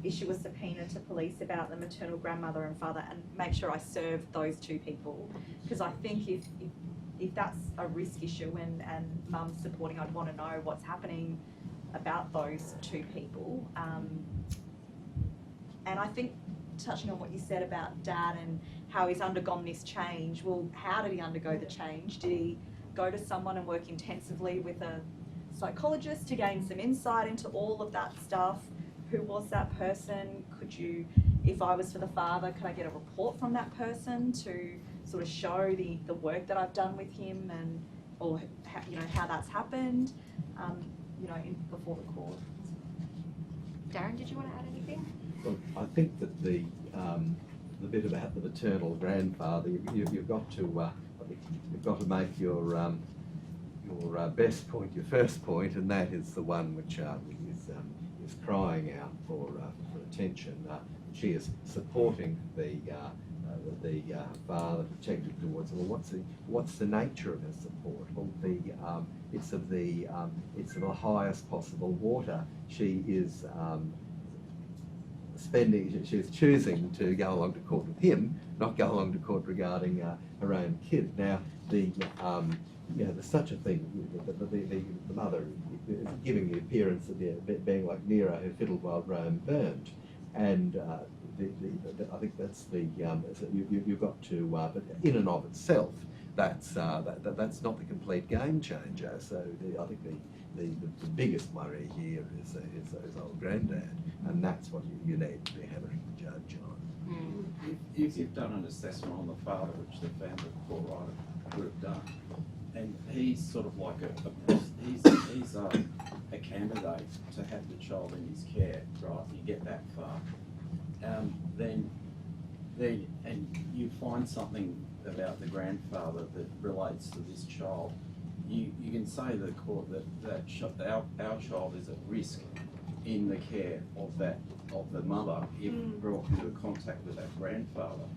issue a subpoena to police about the maternal grandmother and father and make sure I serve those two people. Because I think if that's a risk issue and mum's supporting, I'd want to know what's happening about those two people. And I think, touching on what you said about dad and how he's undergone this change, well, how did he undergo the change? Did he go to someone and work intensively with a psychologist to gain some insight into all of that stuff? Who was that person? Could you, if I was for the father, could I get a report from that person to sort of show the work that I've done with him and, or how that's happened, before the court? Darren, did you want to add anything? Well, I think that the bit about the maternal grandfather, you've got to make your best point your first point, and that is the one which is crying out for attention. She is supporting the father, protected towards. Well, what's the nature of her support? Well, it's of the highest possible water. She is she's choosing to go along to court with him, not go along to court regarding her own kid. Now, there's such a thing. The mother is giving the appearance of being like Nero who fiddled while Rome burned, and I think that's you've got to. But in and of itself, that's not the complete game changer. So I think the biggest worry here is old granddad, and that's what you need to be hammering the judge on. If you've done an assessment on the father, which the family court writer would have done, and he's sort of like he's a candidate to have the child in his care, right? You get that far, then and you find something about the grandfather that relates to this child. You can say to the court that our child is at risk in the care of the mother if brought into contact with that grandfather,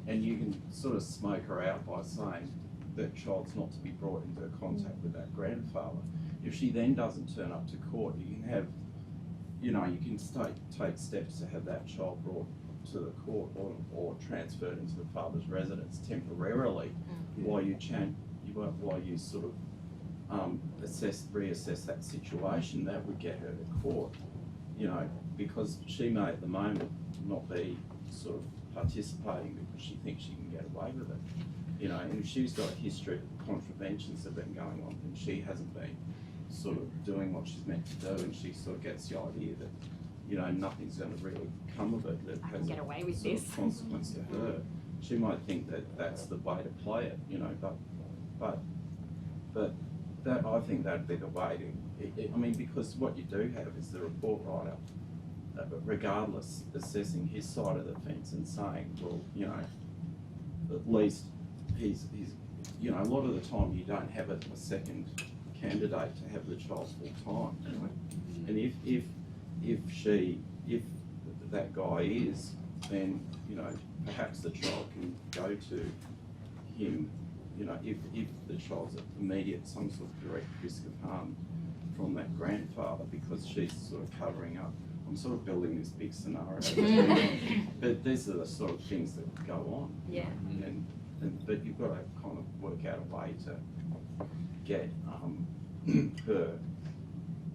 and you can sort of smoke her out by saying that child's not to be brought into contact with that grandfather. If she then doesn't turn up to court, you can have, you can take steps to have that child brought to the court or transferred into the father's residence temporarily while you sort of reassess that situation. That would get her to court, because she may at the moment not be sort of participating because she thinks she can get away with it, and if she's got a history of contraventions that have been going on and she hasn't been sort of doing what she's meant to do, and she sort of gets the idea that nothing's going to really come of it, that has get away with sort this of consequence to her, she might think that that's the way to play it, but that, I think that'd be the way to, because what you do have is the report writer, regardless, assessing his side of the fence and saying, well, at least he's a lot of the time you don't have a second candidate to have the child full time, and if that guy is, then perhaps the child can go to him. If the child's at immediate some sort of direct risk of harm from that grandfather, because she's sort of covering up. I'm sort of building this big scenario, but these are the sort of things that go on. Yeah. But you've got to kind of work out a way to get her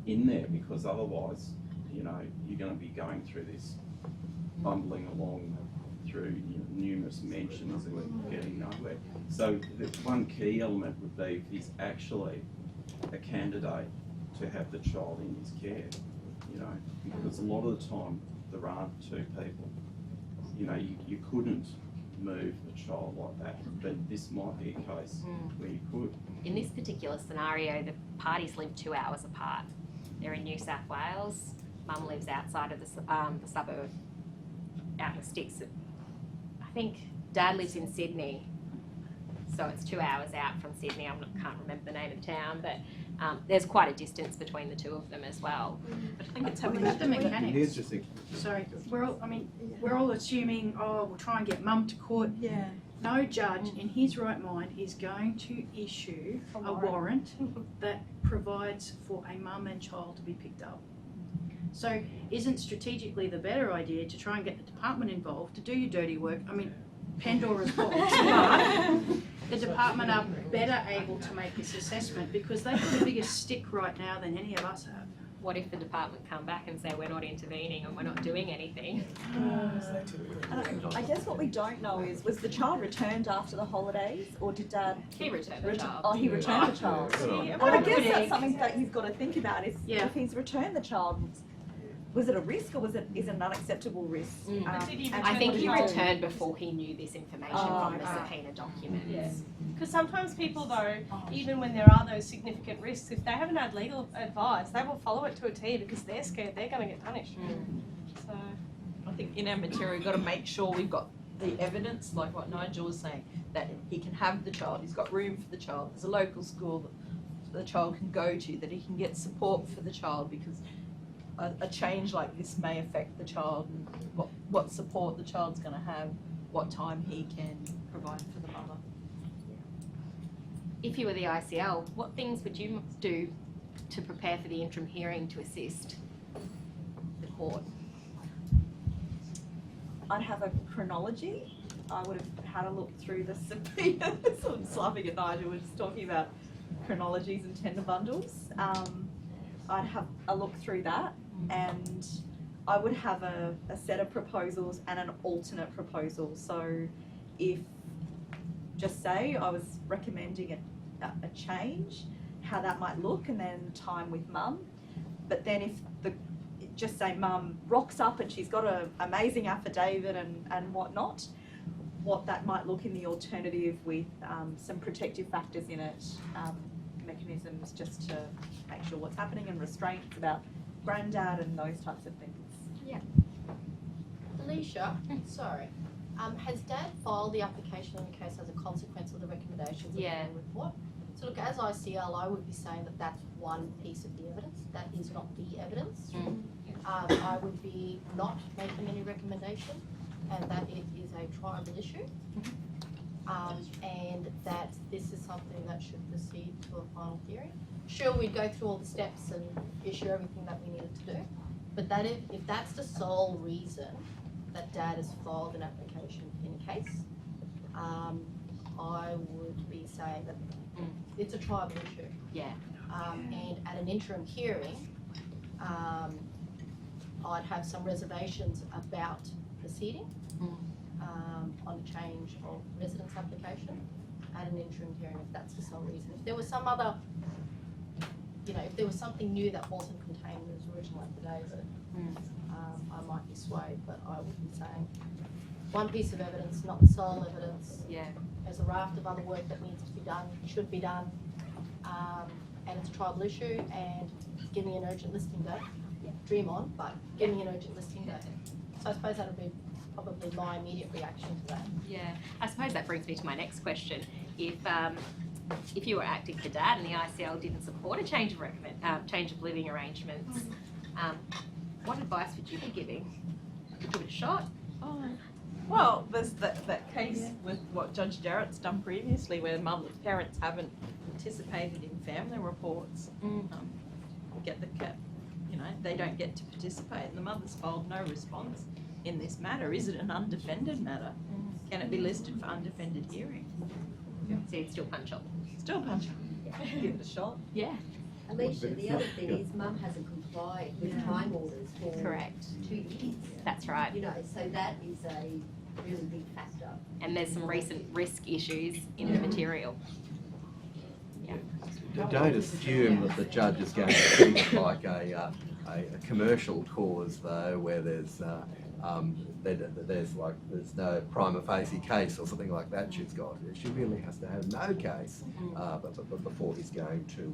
in there, because otherwise, you're going to be going through this, bumbling along through numerous mentions and getting nowhere. So the one key element would be if he's actually a candidate to have the child in his care, you know, because a lot of the time there aren't two people. You know, you couldn't move a child like that, but this might be a case where you could. In this particular scenario, the parties live 2 hours apart. They're in New South Wales. Mum lives outside of the suburb, out in the sticks. I think Dad lives in Sydney, so it's 2 hours out from Sydney. Can't remember the name of the town, but there's quite a distance between the two of them as well. I think it's having About the mechanics. Interesting. Sorry, we're all assuming, we'll try and get mum to court. Yeah. No judge in his right mind is going to issue a warrant that provides for a mum and child to be picked up. So isn't strategically the better idea to try and get the department involved to do your dirty work? I mean, Pandora's box, but the department are better able to make this assessment because they've got a bigger stick right now than any of us have. What if the department come back and say we're not intervening and we're not doing anything? I guess what we don't know is, was the child returned after the holidays, or did Dad? He returned the child. Oh, he returned the child. Yeah. Well, I guess that's something that you've got to think about. Is Yeah. if he's returned the child, was it a risk or is it an unacceptable risk? I think he returned before he knew this information from the subpoena documents. Yeah. Because sometimes people, though, even when there are those significant risks, if they haven't had legal advice, they will follow it to a T because they're scared they're going to get punished. So I think in our material we've got to make sure we've got the evidence, like what Nigel was saying, that he can have the child, he's got room for the child, there's a local school that the child can go to, that he can get support for the child, because a change like this may affect the child and what support the child's going to have, what time he can provide for the mother. If you were the ICL, what things would you do to prepare for the interim hearing to assist the court? I'd have a chronology. I would have had a look through the subpoenas. I'm just laughing at Nigel. We're just talking about chronologies and tender bundles. I'd have a look through that, and I would have a set of proposals and an alternate proposal. So if, just say I was recommending a change, how that might look, and then time with mum. But then if just say mum rocks up and she's got an amazing affidavit and whatnot, what that might look in the alternative with some protective factors in it, mechanisms just to make sure what's happening, and restraints about granddad and those types of things. Yeah. Alicia, sorry. Has Dad filed the application in the case as a consequence of the recommendations of the report? So look, as ICL, I would be saying that that's one piece of the evidence. That is not the evidence. I would be not making any recommendation, and that it is a tribal issue, and that this is something that should proceed to a final hearing. Sure, we'd go through all the steps and issue everything that we needed to do, but that if that's the sole reason that Dad has filed an application in a case, I would be saying that it's a tribal issue. Yeah. And at an interim hearing, I'd have some reservations about proceeding on a change of residence application at an interim hearing, if that's the sole reason. If there was some other, if there was something new that wasn't contained in his original affidavit, I might be swayed, but I would be saying one piece of evidence, not the sole evidence. Yeah. There's a raft of other work that needs to be done, should be done, and it's a tribal issue, and give me an urgent listing date. Dream on, but give me an urgent listing date. So I suppose that would be probably my immediate reaction to that. Yeah, I suppose that brings me to my next question. If you were acting for Dad and the ICL didn't support a change of living arrangements, what advice would you be giving? Give it a shot? Well, there's that case with what Judge Jarrett's done previously, where parents haven't participated in family reports. Get the cat, they don't get to participate, and the mother's filed no response in this matter. Is it an undefended matter? Can it be listed for undefended hearing? So you'd still punch up. Still punch up. Give it a shot. Yeah. Alicia, the other thing is mum hasn't complied with time orders for Correct. 2 years. That's right. So that is a really big factor. And there's some recent risk issues in the material. Yeah. don't assume that the judge is going to treat it like a commercial cause, though, where there's no prima facie case or something like that she's got. She really has to have no case but before he's going to.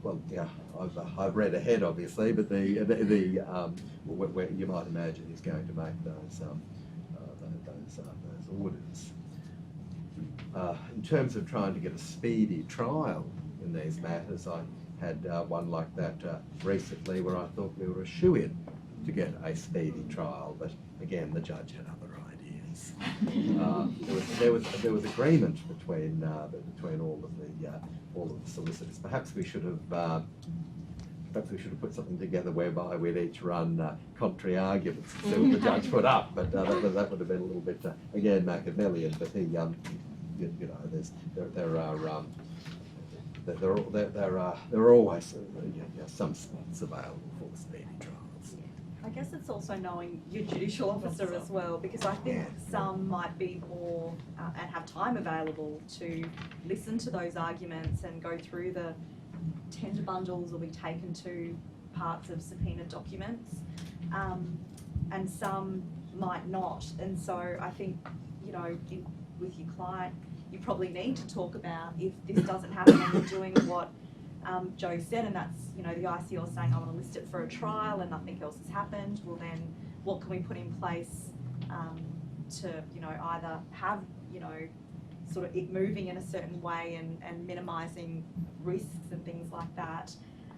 Well, yeah, I've read ahead, obviously, but where you might imagine he's going to make those orders. In terms of trying to get a speedy trial in these matters, I had one like that recently where I thought we were a shoo-in to get a speedy trial, but again, the judge had other ideas. There was agreement between all of the solicitors. Perhaps we should have put something together whereby we'd each run contrary arguments and see what the judge put up, but that would have been a little bit again Machiavellian. But he, there are always some spots available for speedy trials. I guess it's also knowing your judicial officer as well, because I think some might be more and have time available to listen to those arguments and go through the tender bundles or be taken to parts of subpoenaed documents, and some might not. And so I think, with your client, you probably need to talk about if this doesn't happen and you're doing what Joe said, and that's, the ICO saying, I want to list it for a trial and nothing else has happened. Well, then what can we put in place to, either have, sort of it moving in a certain way and minimising risks and things like that,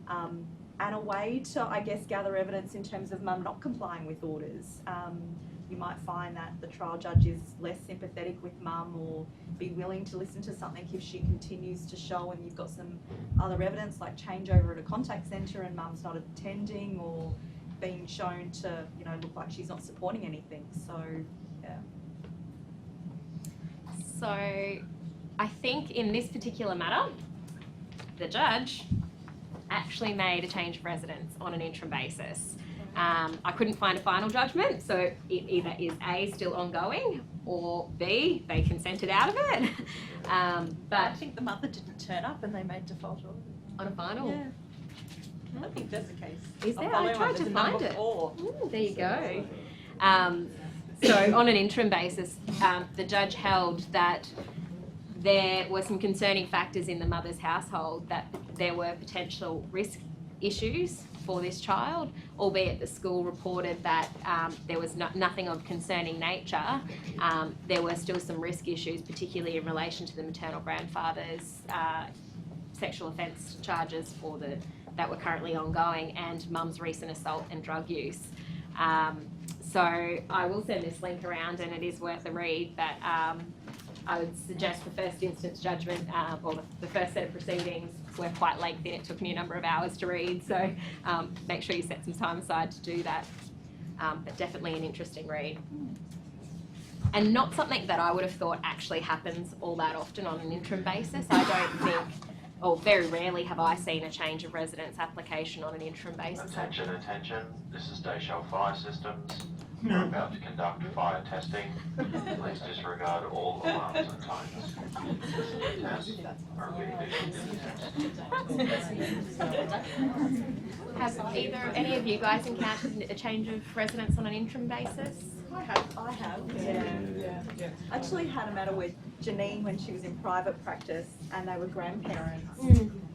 and a way to, I guess, gather evidence in terms of mum not complying with orders. You might find that the trial judge is less sympathetic with mum or be willing to listen to something if she continues to show, and you've got some other evidence like changeover at a contact centre and mum's not attending or being shown to, look like she's not supporting anything. So, yeah. So I think in this particular matter, the judge actually made a change of residence on an interim basis. I couldn't find a final judgment, so it either is A, still ongoing, or B, they consented out of it. But I think the mother didn't turn up and they made default order. On a final? Yeah. I think that's the case. Is there? I'm I tried to following find it. Ooh, there you go. So on an interim basis, the judge held that there were some concerning factors in the mother's household, that there were potential risk issues for this child, albeit the school reported that there was nothing of concerning nature. There were still some risk issues, particularly in relation to the maternal grandfather's sexual offence charges that were currently ongoing, and mum's recent assault and drug use. So I will send this link around, and it is worth a read, but I would suggest the first instance judgment, or the first set of proceedings were quite lengthy. It took me a number of hours to read, so make sure you set some time aside to do that. But definitely an interesting read. And not something that I would have thought actually happens all that often on an interim basis. I don't think, or very rarely have I seen a change of residence application on an interim basis. Attention, this is Day2 Fire Systems. We're about to conduct fire testing. Please disregard all alarms and tones. This is a test. Have any of you guys encountered a change of residence on an interim basis? I have. Yeah. I actually had a matter with Janine when she was in private practice, and they were grandparents.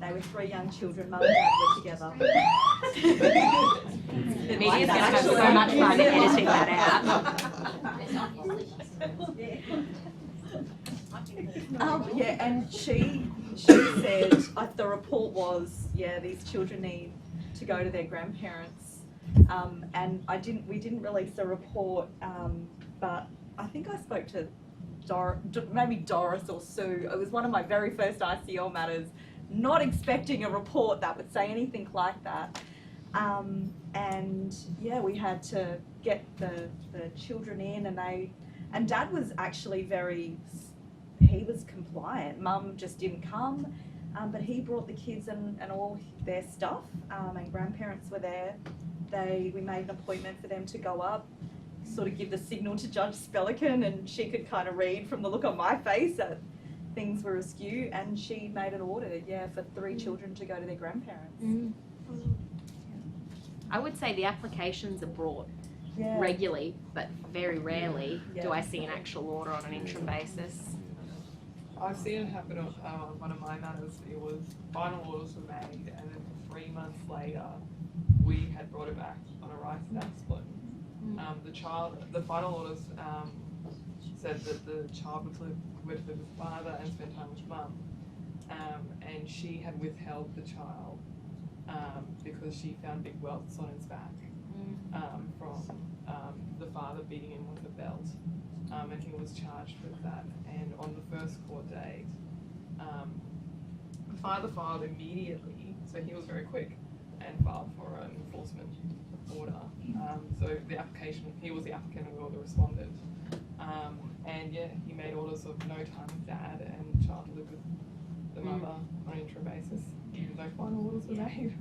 They were 3 young children, mum and dad were together. The media's going to have so much fun editing that out. Yeah, and she said the report was, these children need to go to their grandparents. And we didn't release a report, but I think I spoke to maybe Doris or Sue. It was one of my very first ICL matters, not expecting a report that would say anything like that. And yeah, we had to get the children in, and Dad was actually he was compliant. Mum just didn't come, but he brought the kids and all their stuff, and grandparents were there. We made an appointment for them to go up, sort of give the signal to Judge Spellican, and she could kind of read from the look on my face that things were askew, and she made an order, for 3 children to go to their grandparents. I would say the applications are brought Yeah. regularly, but very rarely do Yeah. I see an actual order on an interim basis. I've seen it happen on one of my matters. It was final orders were made, and then 3 months later, we had brought it back on a right to that split. The final orders said that the child would live with father and spend time with mum, and she had withheld the child because she found big welts on his back from the father beating him with a belt. And he was charged with that. And on the first court date, the father filed immediately, so he was very quick, and filed for an enforcement order. So the application, he was the applicant and we all responded. And yeah, he made orders of no time with dad and child to live with the mother on an interim basis, even though final orders were made.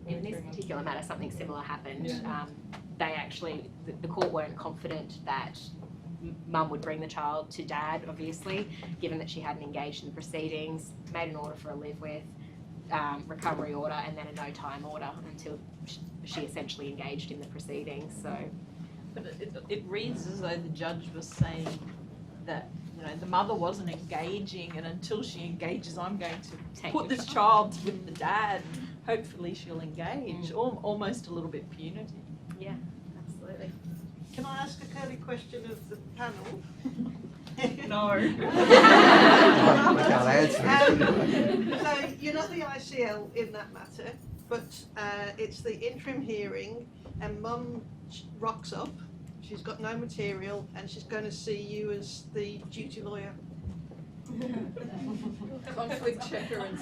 In this particular matter, something similar happened. They actually, the court weren't confident that mum would bring the child to dad, obviously, given that she hadn't engaged in the proceedings, made an order for a live with, recovery order, and then a no time order until she essentially engaged in the proceedings. So, but it reads as though the judge was saying that the mother wasn't engaging, and until she engages, I'm going to put this child with the dad. Hopefully, she'll engage. Almost a little bit punitive. Yeah, absolutely. Can I ask a curly question of the panel? No. I can't answer it. So you're not the ICL in that matter, but it's the interim hearing, and mum rocks up. She's got no material, and she's going to see you as the duty lawyer. Conflict checker and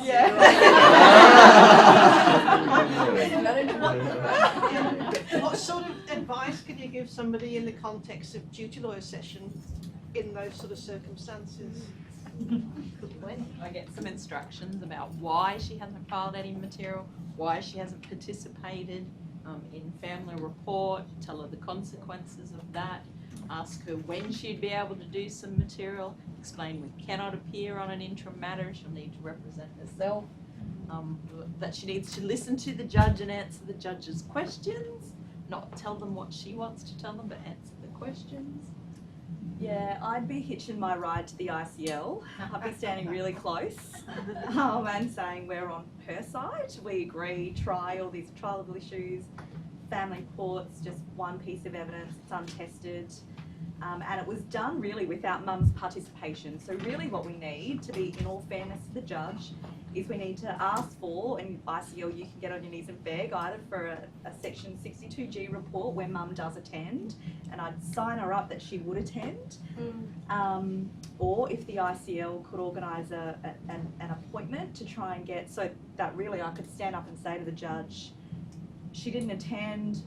What sort of advice can you give somebody in the context of duty lawyer session in those sort of circumstances? I get some instructions about why she hasn't filed any material, why she hasn't participated in family report, tell her the consequences of that, ask her when she'd be able to do some material, explain we cannot appear on an interim matter, she'll need to represent herself, that she needs to listen to the judge and answer the judge's questions, not tell them what she wants to tell them, but answer the questions. Yeah, I'd be hitching my ride to the ICL. I'd be standing really close and saying we're on her side. We agree, all these trialable issues, family courts, just one piece of evidence, it's untested. And it was done really without mum's participation. So really what we need, to be in all fairness to the judge, is we need to ask for, and ICL you can get on your knees and beg either for a section 62G report where mum does attend, and I'd sign her up that she would attend, or if the ICL could organise an appointment to try and get, so that really I could stand up and say to the judge, she didn't attend,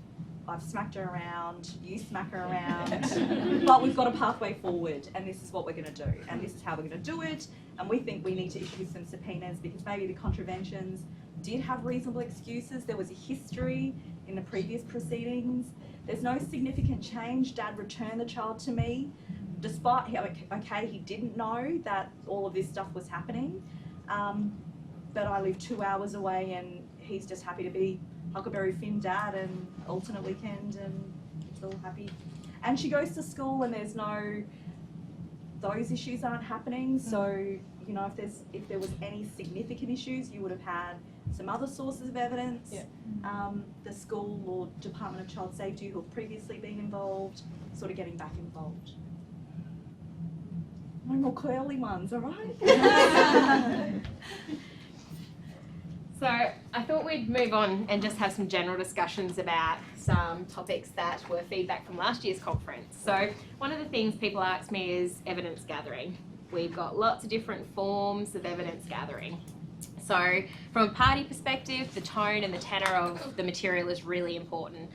I've smacked her around, you smack her around, but we've got a pathway forward and this is what we're going to do and this is how we're going to do it, and we think we need to issue some subpoenas because maybe the contraventions did have reasonable excuses, there was a history in the previous proceedings, there's no significant change, dad returned the child to me, despite, okay, he didn't know that all of this stuff was happening, but I live 2 hours away and he's just happy to be Huckleberry Finn dad and alternate weekend and it's all happy. And she goes to school and there's no, those issues aren't happening. So, you know, if there was any significant issues, you would have had some other sources of evidence. Yeah. The school or Department of Child Safety who have previously been involved, sort of getting back involved. No more curly ones, all right? So I thought we'd move on and just have some general discussions about some topics that were feedback from last year's conference. So one of the things people ask me is evidence gathering. We've got lots of different forms of evidence gathering. So from a party perspective, the tone and the tenor of the material is really important.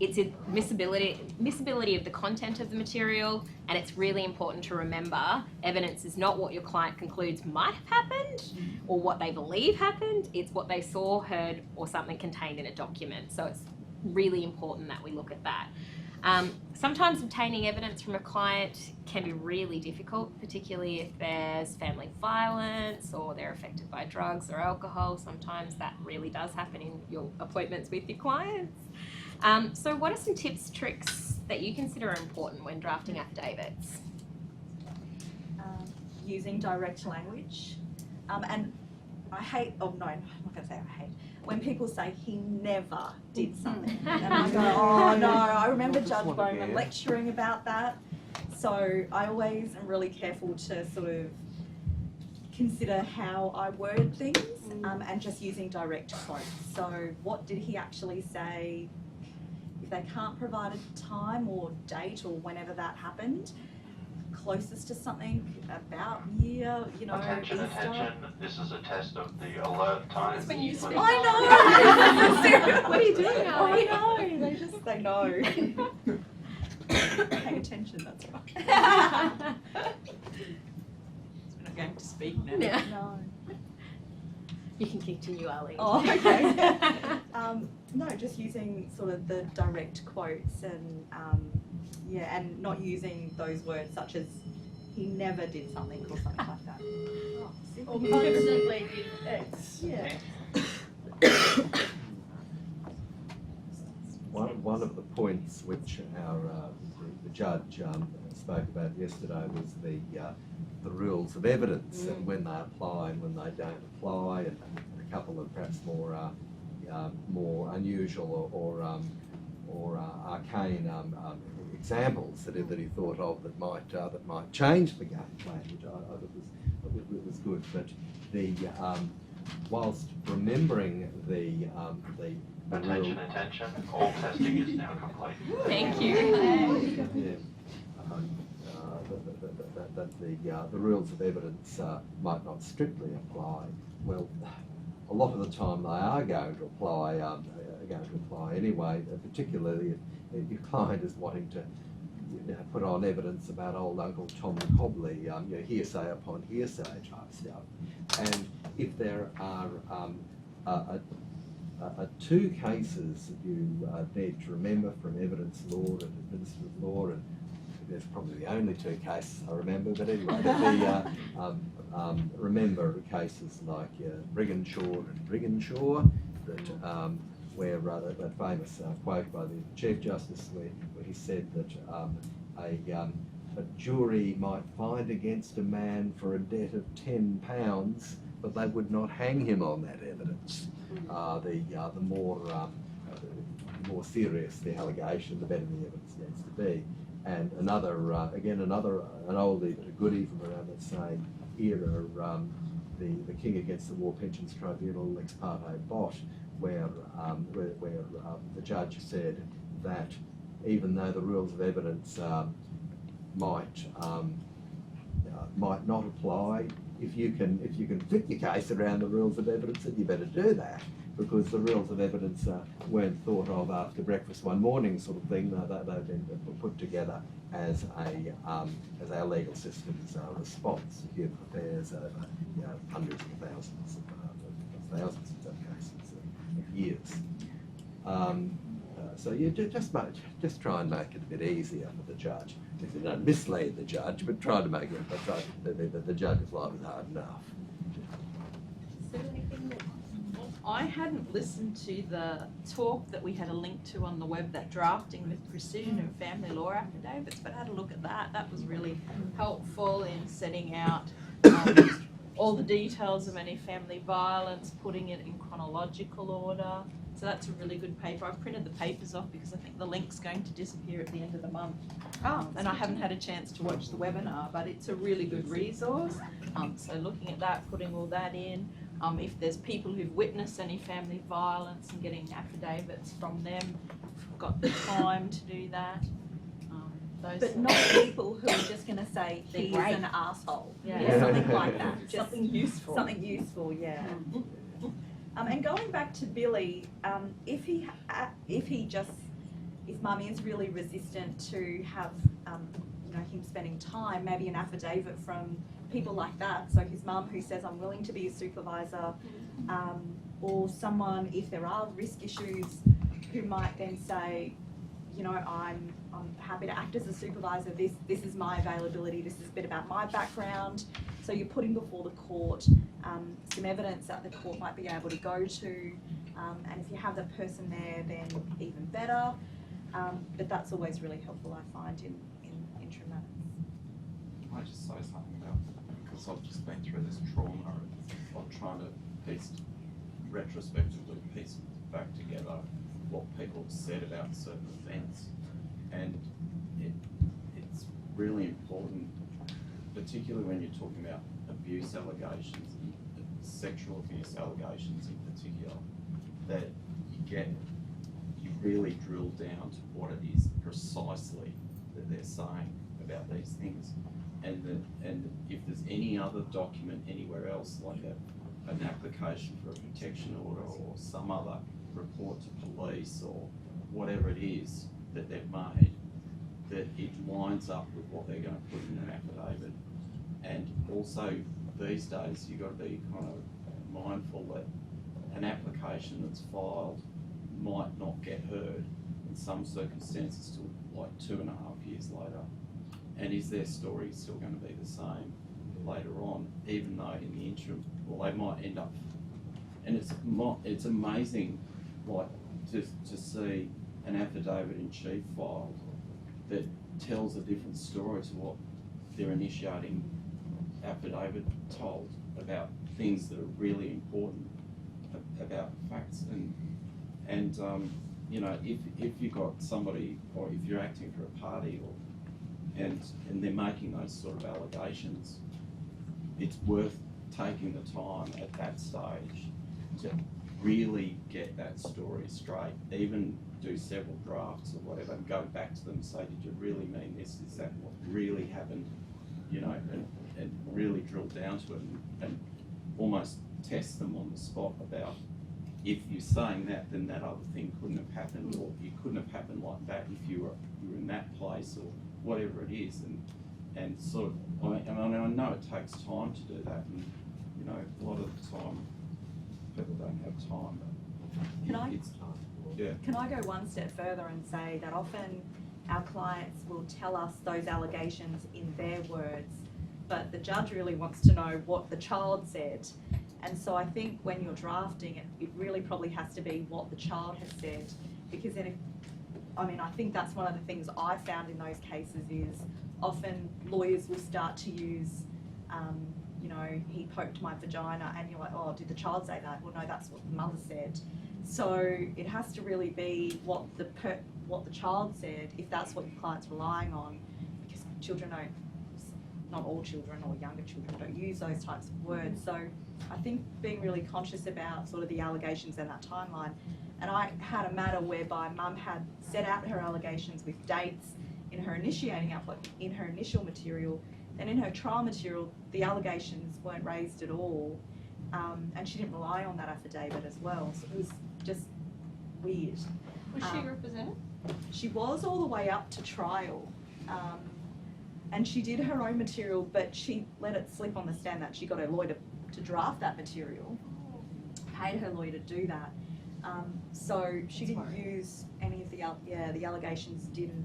It's admissibility of the content of the material, and it's really important to remember evidence is not what your client concludes might have happened or what they believe happened, it's what they saw, heard, or something contained in a document. So it's really important that we look at that. Sometimes obtaining evidence from a client can be really difficult, particularly if there's family violence or they're affected by drugs or alcohol. Sometimes that really does happen in your appointments with your clients. So what are some tips, tricks that you consider are important when drafting affidavits? Using direct language. And I hate, oh no, I'm not going to say I hate, when people say he never did something. And I go, oh no, I remember Judge Bowman lecturing about that. So I always am really careful to sort of consider how I word things and just using direct quotes. So what did he actually say? If they can't provide a time or date or whenever that happened, closest to something about year, you know, Attention, Easter. attention, this is a test of the alert time. When you speak. I know! What are you doing, I know, they know. Pay attention, that's right. We're not going to speak now. Yeah. No. You can continue, Ali. Oh, okay. No, just using sort of the direct quotes and yeah, and not using those words such as he never did something or something like that. Or constantly did X. Yeah. One of the points which our the judge spoke about yesterday was the rules of evidence and when they apply and when they don't apply, and a couple of perhaps more unusual or arcane examples that he thought of that might change the game plan, which I thought was good. But the whilst remembering the Attention, rule. attention, all testing is now complete. Thank you. Yeah. That the rules of evidence might not strictly apply. Well, a lot of the time they are going to apply anyway, particularly if your client is wanting to put on evidence about old Uncle Tom Cobley, hearsay upon hearsay type stuff. And if there are two cases that you need to remember from evidence law and administrative law, and there's probably the only two cases I remember, but anyway, remember cases like Briganshaw and Briganshaw, that where that famous quote by the Chief Justice where he said that a jury might find against a man for a debt of £10, but they would not hang him on that evidence. The more serious the allegation, the better the evidence needs to be. And an oldie but a goodie from around that same era, the King Against the War Pensions Tribunal, Ex parte Bot, where the judge said that even though the rules of evidence might not apply, if you can fit your case around the rules of evidence, then you better do that, because the rules of evidence weren't thought of after breakfast one morning sort of thing. They've been put together as our legal system's response to human affairs over hundreds of thousands in some cases of years. So you just try and make it a bit easier for the judge. If you don't mislead the judge, but try to make it the judge's life is hard enough. I hadn't listened to the talk that we had a link to on the web, that drafting with precision and family law affidavits, but I had a look at that. That was really helpful in setting out all the details of any family violence, putting it in chronological order. So that's a really good paper. I've printed the papers off because I think the link's going to disappear at the end of the month. And I haven't had a chance to watch the webinar, but it's a really good resource. So looking at that, putting all that in. If there's people who've witnessed any family violence and getting affidavits from them, we've got the time to do that. But not people who are just going to say he's an asshole. Yeah. Something like that. Just something useful. Something useful, yeah. And going back to Billy, if mum is really resistant to have him spending time, maybe an affidavit from people like that. So his mum who says, I'm willing to be a supervisor, or someone, if there are risk issues, who might then say, I'm I'm happy to act as a supervisor. This is my availability. This is a bit about my background. So you're putting before the court some evidence that the court might be able to go to, and if you have that person there, then even better. But that's always really helpful, I find, in interim matters. Can I just say something about that? Because I've just been through this trauma of trying to retrospectively piece back together what people have said about certain events. And it's really important, particularly when you're talking about abuse allegations, sexual abuse allegations in particular, that you really drill down to what it is precisely that they're saying about these things. And if there's any other document anywhere else, like an application for a protection order or some other report to police or whatever it is that they've made, that it lines up with what they're going to put in an affidavit. And also these days you've got to be kind of mindful that an application that's filed might not get heard in some circumstances till like 2.5 years later. And is their story still going to be the same later on, even though in the interim, well, they might end up, and it's amazing, like to see an affidavit in chief filed that tells a different story to what their initiating affidavit told about things that are really important about facts. And you know, if you've got somebody, or if you're acting for a party, and they're making those sort of allegations, it's worth taking the time at that stage to really get that story straight, even do several drafts or whatever, and go back to them and say, did you really mean this? Is that what really happened? You know, and really drill down to it and almost test them on the spot about, if you're saying that, then that other thing couldn't have happened, or it couldn't have happened like that if you were in that place, or whatever it is. And sort of, I know it takes time to do that, and you know, a lot of the time people don't have time. Can I go one step further and say that often our clients will tell us those allegations in their words, but the judge really wants to know what the child said. And so I think when you're drafting it, it really probably has to be what the child has said, because then I think that's one of the things I found in those cases is often lawyers will start to use, you know, he poked my vagina, and you're like, oh, did the child say that? Well, no, that's what the mother said. So it has to really be what the child said, if that's what your client's relying on, because children don't, not all children or younger children don't use those types of words. So I think being really conscious about sort of the allegations and that timeline. And I had a matter whereby Mum had set out her allegations with dates in her initial material, and in her trial material the allegations weren't raised at all, and she didn't rely on that affidavit as well. So it was just weird. Was she represented? She was all the way up to trial. And she did her own material, but she let it slip on the stand that she got her lawyer to draft that material, paid her lawyer to do that. So she didn't use any of the allegations didn't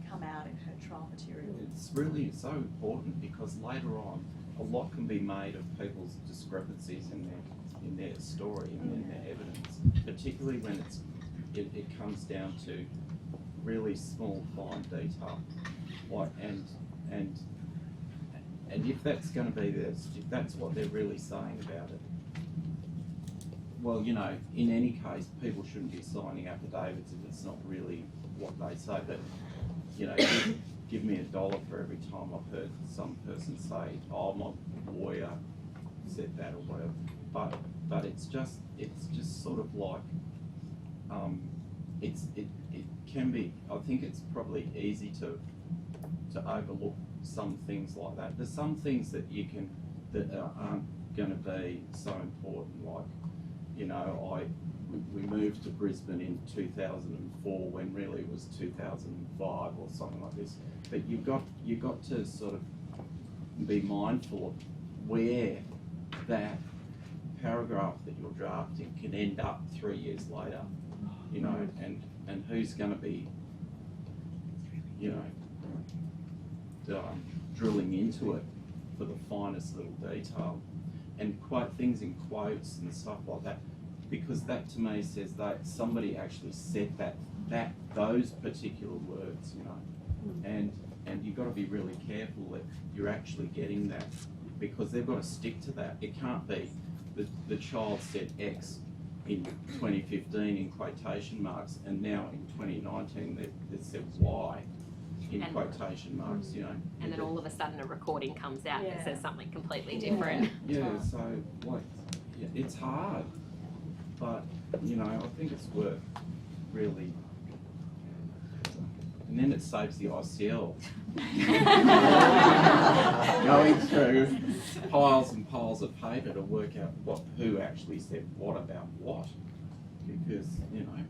come out in her trial material. It's really so important, because later on a lot can be made of people's discrepancies in their story and in their evidence, particularly when it comes down to really small, fine detail. Like, and if that's going to be if that's what they're really saying about it, well, you know, in any case, people shouldn't be signing affidavits if it's not really what they say. But you know, give me $1 for every time I've heard some person say, "Oh, my lawyer said that" or whatever. But it's just sort of like, it can be. I think it's probably easy to overlook some things like that. There's some things that aren't going to be so important, like, you know, we moved to Brisbane in 2004 when really it was 2005 or something like this. But you've got to sort of be mindful of where that paragraph that you're drafting can end up 3 years later, you know, and who's going to be you know, drilling into it for the finest little detail, and quote things in quotes and stuff like that, because that to me says that somebody actually said those particular words, you know, and you've got to be really careful that you're actually getting that, because they've got to stick to that. It can't be the child said X in 2015 in quotation marks, and now in 2019 they've said Y in quotation marks, you know. And then all of a sudden a recording comes out that says something completely different. Yeah, so like, yeah, it's hard, but you know, I think it's worth really. And then it saves the ICL going through piles and piles of paper to work out who actually said what about what, because you know.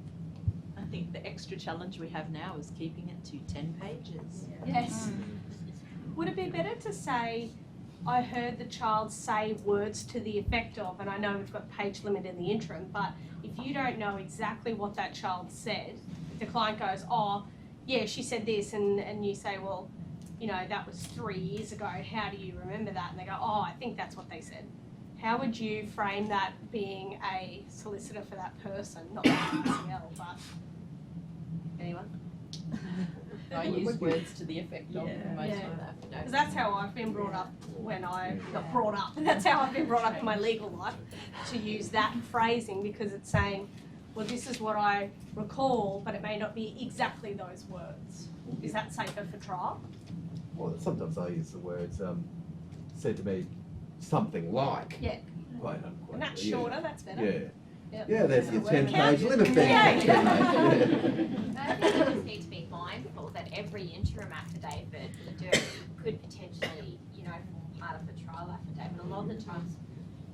I think the extra challenge we have now is keeping it to 10 pages. Yes. Would it be better to say, I heard the child say words to the effect of, and I know we've got page limit in the interim, but if you don't know exactly what that child said, if the client goes, oh, yeah, she said this, and you say, well, you know, that was 3 years ago, how do you remember that? And they go, oh, I think that's what they said. How would you frame that being a solicitor for that person? Not the ICL, but anyone? I use words to the effect of in most of the affidavits. Because that's how I've been brought up when I got brought up. That's how I've been brought up in my legal life, to use that phrasing, because it's saying, well, this is what I recall, but it may not be exactly those words. Is that safer for trial? Well, sometimes I use the words said to me something like. Yeah. Quote unquote. And that's shorter, that's better. Yeah. Yep. Yeah, there's your 10-page limit Yeah. there. I think we just need to be mindful that every interim affidavit we do could potentially, you know, form part of a trial affidavit. A lot of the times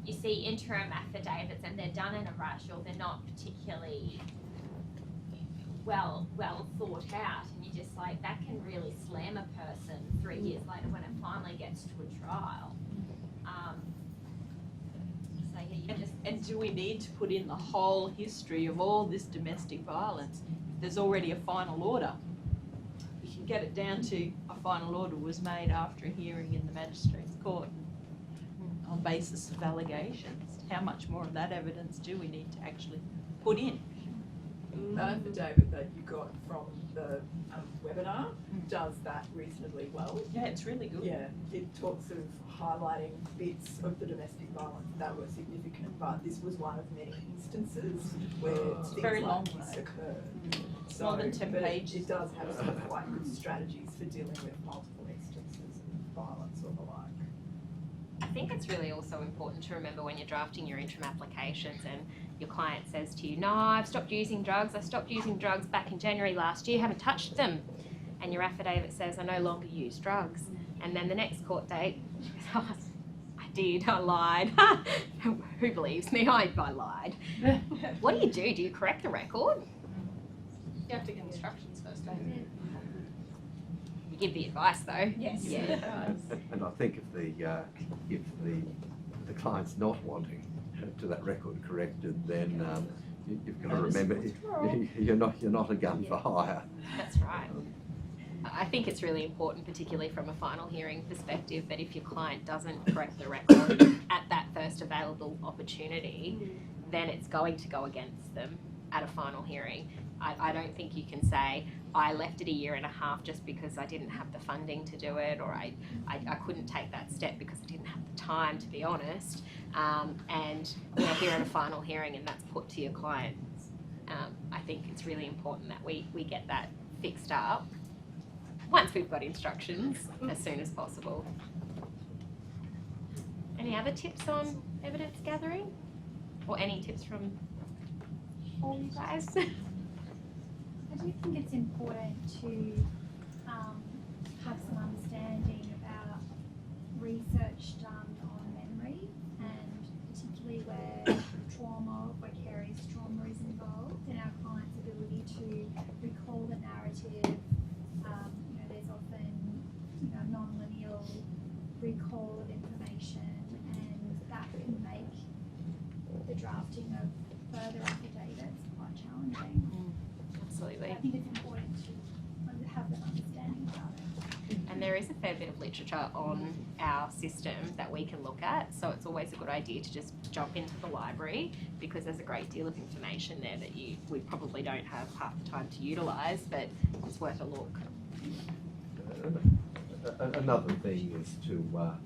you see interim affidavits and they're done in a rush, or they're not particularly well thought out, and you're just like, that can really slam a person 3 years later when it finally gets to a trial. So yeah, you just And do we need to put in the whole history of all this domestic violence? If there's already a final order, we can get it down to a final order was made after a hearing in the magistrate's court on basis of allegations. How much more of that evidence do we need to actually put in? The affidavit that you got from the webinar does that reasonably well. Yeah, it's really good. Yeah, it talks of highlighting bits of the domestic violence that were significant, but this was one of many instances where things very like long, this occurred. So, More than 10 but pages. it does have some quite good strategies for dealing with multiple instances of violence or the like. I think it's really also important to remember when you're drafting your interim applications and your client says to you, no, I've stopped using drugs. I stopped using drugs back in January last year, haven't touched them. And your affidavit says, I no longer use drugs. And then the next court date, oh, I did, I lied. Who believes me? I lied. What do? Do you correct the record? You have to get instructions first, don't you? You give the advice though. Yes. Yeah. And I think if the client's not wanting to that record corrected, then you've got to remember you're not a gun for hire. That's right. I think it's really important, particularly from a final hearing perspective, that if your client doesn't correct the record at that first available opportunity, then it's going to go against them at a final hearing. I don't think you can say, I left it a year and a half just because I didn't have the funding to do it, or I couldn't take that step because I didn't have the time, to be honest, and we're here at a final hearing and that's put to your client. I think it's really important that we get that fixed up once we've got instructions as soon as possible. Any other tips on evidence gathering? Or any tips from all you guys? I do think it's important to have some understanding about research done on memory, and particularly where trauma, vicarious trauma is involved, and our client's ability to recall the narrative. There's often non-lineal recall of information, and that can make the drafting of further affidavits quite challenging. Absolutely. I think it's important to have that understanding. literature on our system that we can look at. So it's always a good idea to just jump into the library, because there's a great deal of information there that we probably don't have half the time to utilise, but it's worth a look. Another thing is to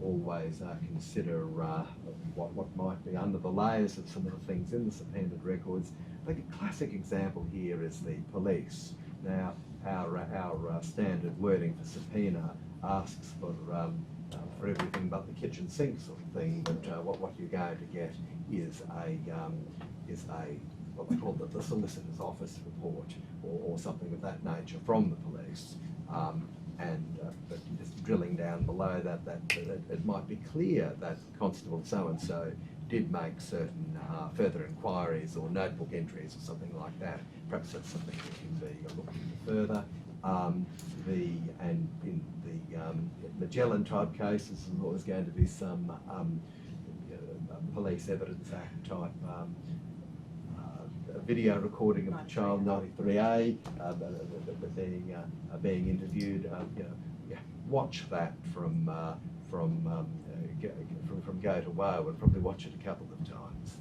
always consider what might be under the layers of some of the things in the subpoenaed records. I think a classic example here is the police. Now, our standard wording for subpoena asks for everything but the kitchen sink sort of thing, but what you're going to get is what we call the solicitor's office report or something of that nature from the police. But just drilling down below that it might be clear that Constable so-and-so did make certain further inquiries or notebook entries or something like that. Perhaps that's something that can be looked into further. And in the Magellan type cases, there's always going to be some Police Evidence Act type video recording of the child, 93A, being interviewed. Watch that from go to woe, and probably watch it a couple of times.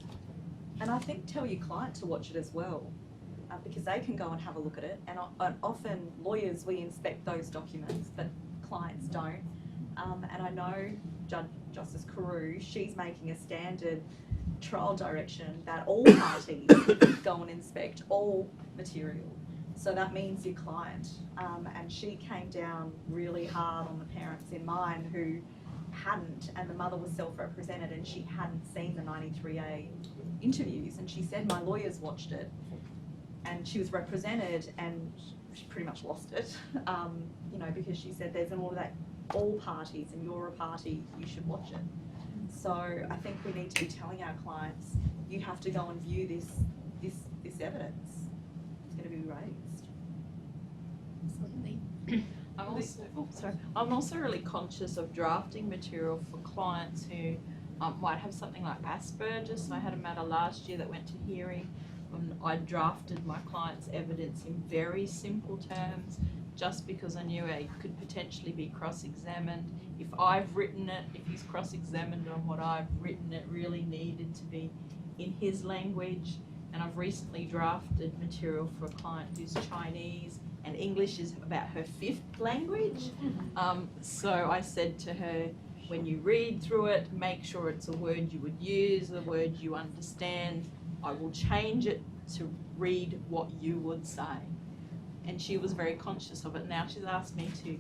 And I think tell your client to watch it as well, because they can go and have a look at it. And often lawyers, we inspect those documents, but clients don't. And I know Justice Carew, she's making a standard trial direction that all parties go and inspect all material. So that means your client. And she came down really hard on the parents in mine who hadn't, and the mother was self-represented and she hadn't seen the 93A interviews, and she said my lawyers watched it and she was represented and she pretty much lost it, because she said there's an order that all parties, and you're a party, you should watch it. So I think we need to be telling our clients, you have to go and view this evidence. It's going to be raised. Absolutely. I'm also really conscious of drafting material for clients who might have something like Asperger's. So I had a matter last year that went to hearing, and I drafted my client's evidence in very simple terms, just because I knew I could potentially be cross-examined. If I've written it, if he's cross-examined on what I've written, it really needed to be in his language. And I've recently drafted material for a client who's Chinese, and English is about her 5th language. So I said to her, when you read through it, make sure it's a word you would use, a word you understand. I will change it to read what you would say. And she was very conscious of it. Now she's asked me to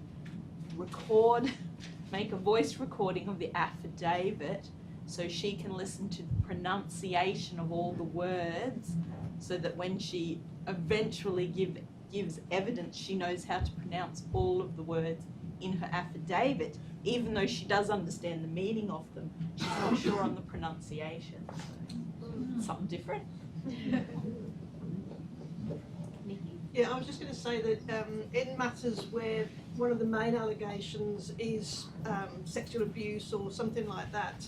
make a voice recording of the affidavit so she can listen to the pronunciation of all the words, so that when she eventually gives evidence, she knows how to pronounce all of the words in her affidavit, even though she does understand the meaning of them. She's not sure on the pronunciation. So, something different. Yeah, I was just going to say that in matters where one of the main allegations is sexual abuse or something like that,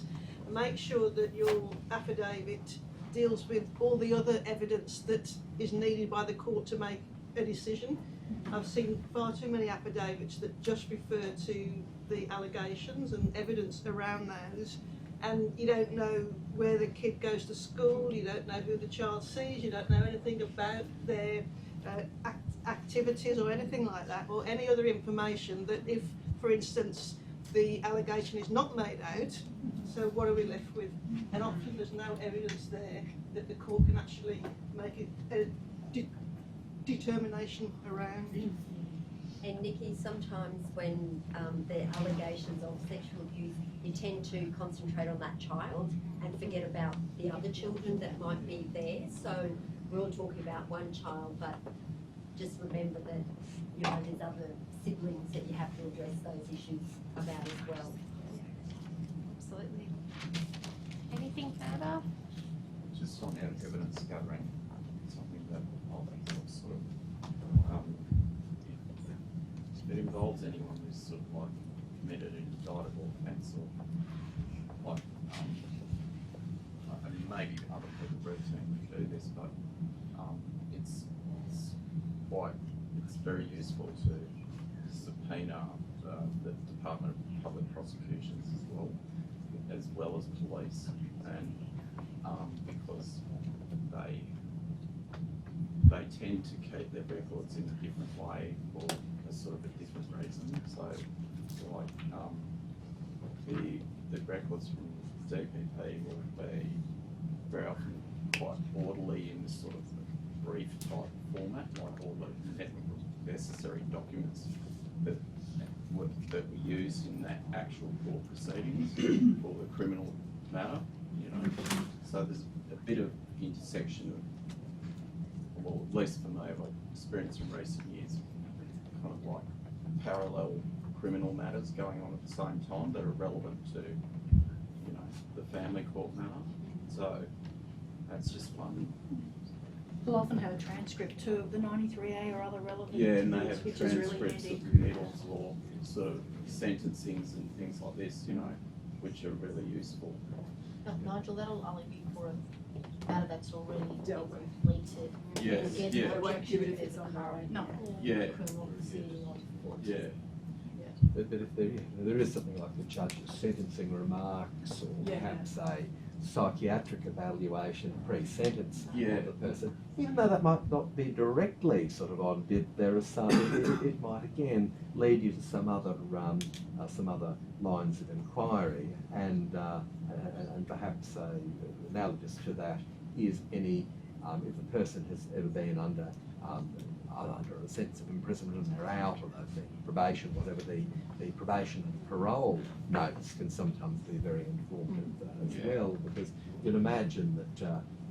make sure that your affidavit deals with all the other evidence that is needed by the court to make a decision. I've seen far too many affidavits that just refer to the allegations and evidence around those, and you don't know where the kid goes to school, you don't know who the child sees, you don't know anything about their activities or anything like that, or any other information that if, for instance, the allegation is not made out, so what are we left with? And often there's no evidence there that the court can actually make a determination around. And Nikki, sometimes when there are allegations of sexual abuse, you tend to concentrate on that child and forget about the other children that might be there. So we're all talking about one child, but just remember that there's other siblings that you have to address those issues about as well. Absolutely. Anything further? Just on our evidence gathering, something that I'll sort of, if it involves anyone who's sort of like committed an indictable offence or like, I mean, maybe other people routinely do this, but it's very useful to subpoena the Department of Public Prosecutions as well as police, and because they tend to keep their records in a different way for a sort of a different reason. So like the records from DPP will be very often quite orderly in this sort of brief type format, like all the necessary documents that were used in that actual court proceedings for the criminal matter, you know. So there's a bit of intersection of, well, at least for me, I've experienced in recent years, kind of like parallel criminal matters going on at the same time that are relevant to, you know, the family court matter. So that's just one. We'll often have a transcript too of the 93A or other relevant and they things, have which is really transcripts handy. of middles or sort of sentencings and things like this, you know, which are really useful. Nigel, that'll only be for a matter that's already completed. Yes, Again, yeah. no objection if it's on current Yeah. criminal proceeding on foot. Yeah. But if there is something like the judge's sentencing remarks, or perhaps a psychiatric evaluation pre-sentence of the person, even though that might not be directly sort of on bid, there are some. It might again lead you to some other lines of inquiry, and perhaps analogous to that is any if a person has ever been under a sentence of imprisonment and they're out, or they've been probation, whatever, the probation and parole notes can sometimes be very informative as well, because you'd imagine that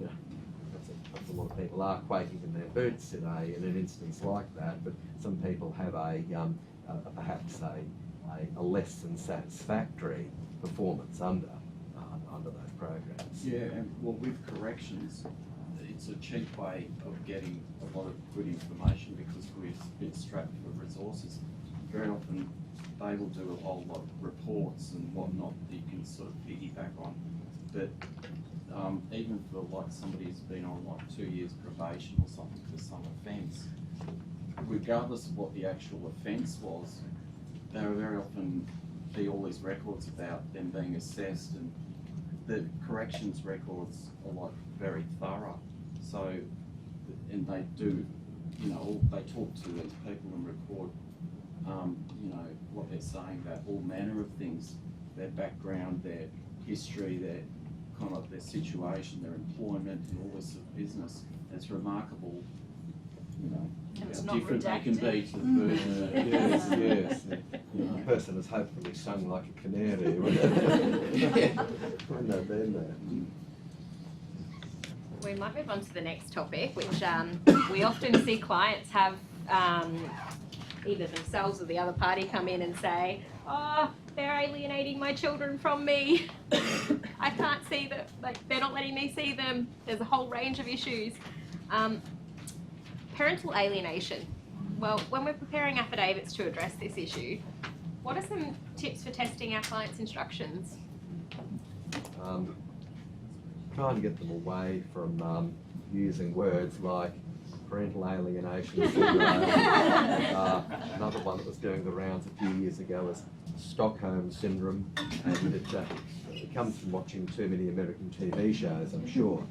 you know, perhaps a lot of people are quaking in their boots in an instance like that, but some people have perhaps a less than satisfactory performance under those programs. Yeah, and well, with corrections, it's a cheap way of getting a lot of good information because we're a bit strapped for resources. Very often they will do a whole lot of reports and whatnot that you can sort of piggyback on. But even for like somebody who's been on like 2 years probation or something for some offence, regardless of what the actual offence was, there will very often be all these records about them being assessed, and the corrections records are like very thorough. So, and they do, you know, they talk to these people and record, you know, what they're saying about all manner of things, their background, their history, their kind of their situation, their employment, and all this sort of business. It's remarkable, you know, how different they can be to the person. Yes. The person is hopefully sung like a canary when they've been there. We might move on to the next topic, which we often see clients have either themselves or the other party come in and say, oh, they're alienating my children from me. I can't see them, like they're not letting me see them. There's a whole range of issues. Parental alienation. Well, when we're preparing affidavits to address this issue, what are some tips for testing our clients' instructions? Trying to get them away from using words like parental alienation. Another one that was doing the rounds a few years ago was Stockholm syndrome, and it comes from watching too many American TV shows, I'm sure.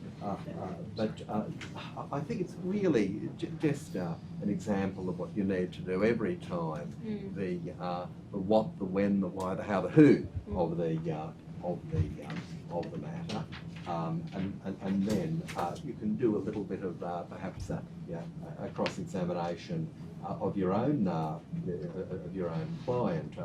But I think it's really just an example of what you need to do every time. The what, the when, the why, the how, the who of the matter. And then you can do a little bit of perhaps a cross-examination of your own client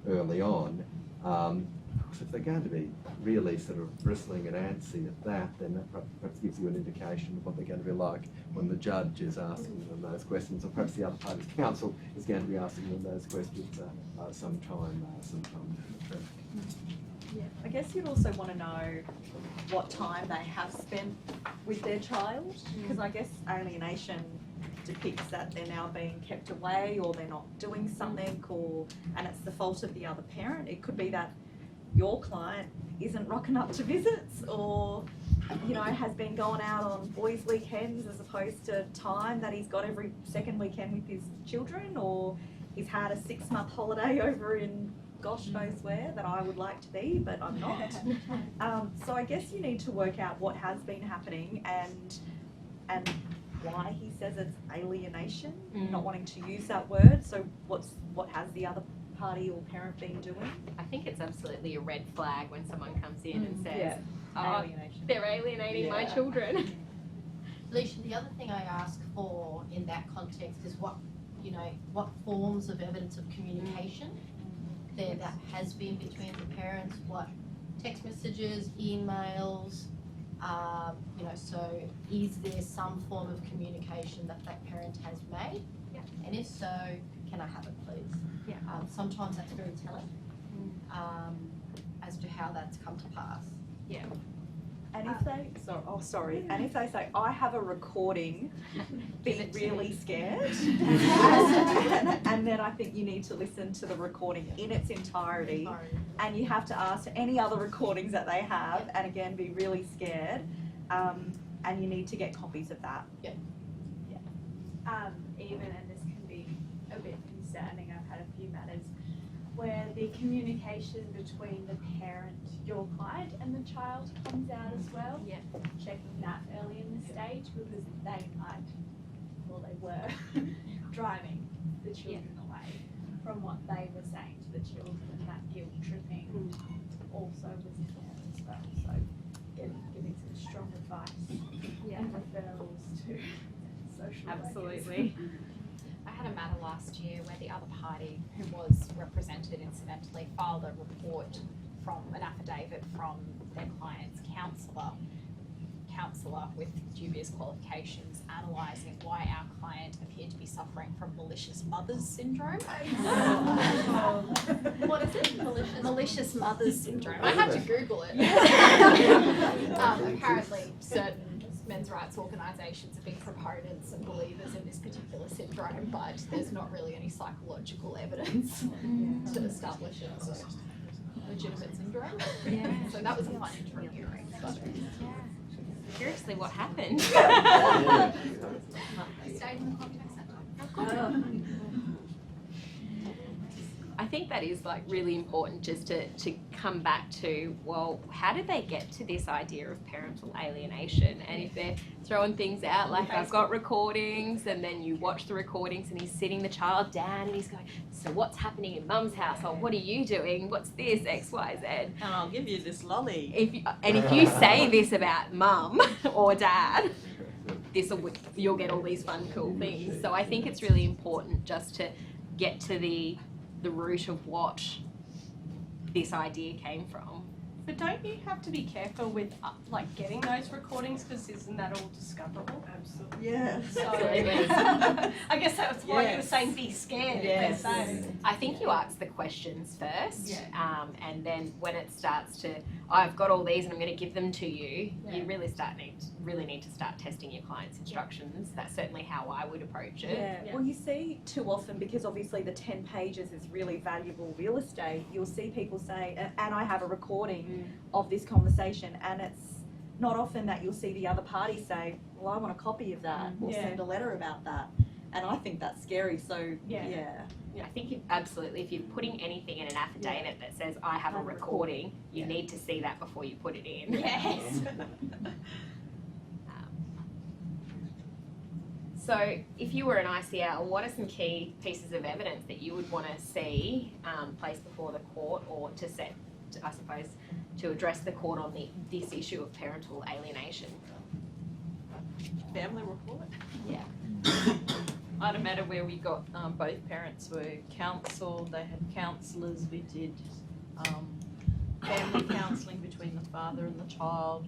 early on. Because if they're going to be really sort of bristling and antsy at that, then that perhaps gives you an indication of what they're going to be like when the judge is asking them those questions, or perhaps the other party's counsel is going to be asking them those questions sometime down the track. Yeah, I guess you'd also want to know what time they have spent with their child, because I guess alienation depicts that they're now being kept away, or they're not doing something, and it's the fault of the other parent. It could be that your client isn't rocking up to visits, or has been going out on boys' weekends as opposed to time that he's got every second weekend with his children, or he's had a 6-month holiday over in gosh knows where that I would like to be, but I'm not. So I guess you need to work out what has been happening and why he says it's alienation, not wanting to use that word. So what has the other party or parent been doing? I think it's absolutely a red flag when someone comes in and says, Yeah. oh, Alienation. they're alienating my children. Alicia, the other thing I ask for in that context is what forms of evidence of communication there that has been between the parents, what text messages, emails, so is there some form of communication that parent has made? Yeah. And if so, can I have it, please? Yeah. Sometimes that's very telling as to how that's come to pass. Yeah. And if they, and if they say, I have a recording, be really scared. And then I think you need to listen to the recording in its entirety. And you have to ask any other recordings that they have, and again, be really scared. And you need to get copies of that. Yeah. Even, and this can be a bit concerning, I've had a few matters where the communication between the parent, your client, and the child comes out as well. Yeah. Checking that early in the stage because they were driving the children away from what they were saying to the children, and that guilt tripping also was in there as well. So giving some strong advice and referrals to social workers. Absolutely. I had a matter last year where the other party, who was represented incidentally, filed a report from an affidavit from their client's counsellor with dubious qualifications, analysing why our client appeared to be suffering from malicious mother's syndrome. What is it? Malicious mother's syndrome. I had to Google it. Apparently, certain men's rights organisations have been proponents and believers in this particular syndrome, but there's not really any psychological evidence to establish it as a legitimate syndrome. Yeah. So that was a fun interim hearing. But Seriously, what happened? stayed in the context that time. I think that is like really important just to come back to, well, how did they get to this idea of parental alienation? And if they're throwing things out like I've got recordings, and then you watch the recordings and he's sitting the child down and he's going, so what's happening in mum's house? Or what are you doing? What's this? X, Y, Z. And I'll give you this lolly. If you say this about mum or dad, you'll get all these fun, cool things. So I think it's really important just to get to the root of what this idea came from. But don't you have to be careful with getting those recordings, because isn't that all discoverable? Absolutely. Yes. So, I guess that's why you were saying be scared. Yes. I think you ask the questions first, and then when it starts to, I've got all these and I'm going to give them to you, you really need to start testing your client's instructions. That's certainly how I would approach it. Yeah. Well, you see too often, because obviously the 10 pages is really valuable real estate, you'll see people say, and I have a recording of this conversation, and it's not often that you'll see the other party say, well, I want a copy of that, or send a letter about that. And I think that's scary, so I think absolutely, if you're putting anything in an affidavit that says I have a recording, you need to see that before you put it in. Yes. So if you were an ICL, what are some key pieces of evidence that you would want to see placed before the court, or to set, I suppose, to address the court on this issue of parental alienation? Family report. Yeah. I had a matter where we got both parents were counselled, they had counsellors, we did family counselling between the father and the child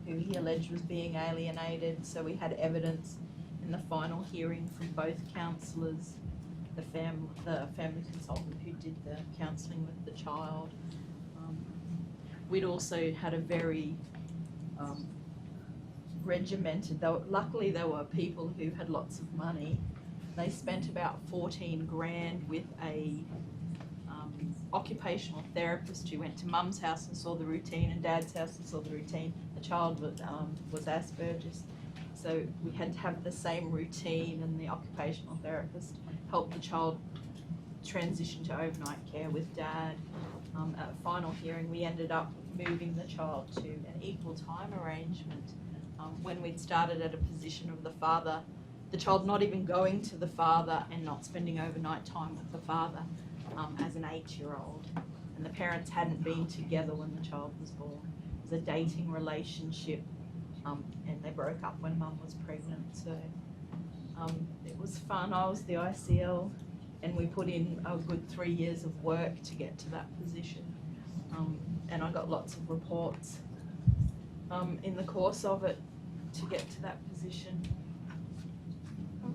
who he alleged was being alienated, so we had evidence in the final hearing from both counsellors, the family consultant who did the counselling with the child. We'd also had a very regimented, luckily there were people who had lots of money. They spent about 14 grand with a occupational therapist who went to mum's house and saw the routine, and dad's house and saw the routine. The child was Asperger's, so we had to have the same routine, and the occupational therapist helped the child transition to overnight care with Dad. At final hearing, we ended up moving the child to an equal time arrangement. When we'd started at a position of the father, the child not even going to the father and not spending overnight time with the father as an 8-year-old. And the parents hadn't been together when the child was born. It was a dating relationship, and they broke up when Mum was pregnant. So it was fun. I was the ICL, and we put in a good 3 years of work to get to that position. And I got lots of reports in the course of it to get to that position.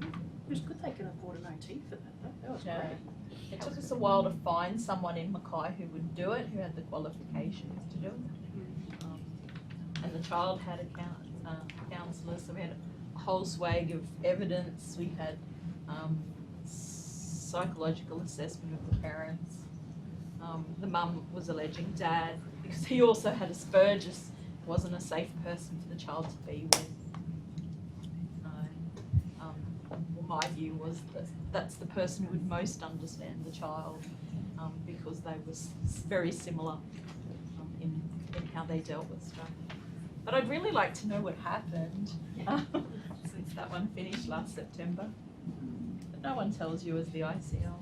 It was good they could afford an OT for that. That was Yeah. great. It took us a while to find someone in Mackay who would do it, who had the qualifications to do it. And the child had a counsellor, so we had a whole swag of evidence. We had psychological assessment of the parents. The mum was alleging Dad, because he also had Asperger's, wasn't a safe person for the child to be with. Well, my view was that that's the person who would most understand the child, because they were very similar in how they dealt with stuff. But I'd really like to know what happened since that one finished last September. But no one tells you as the ICL.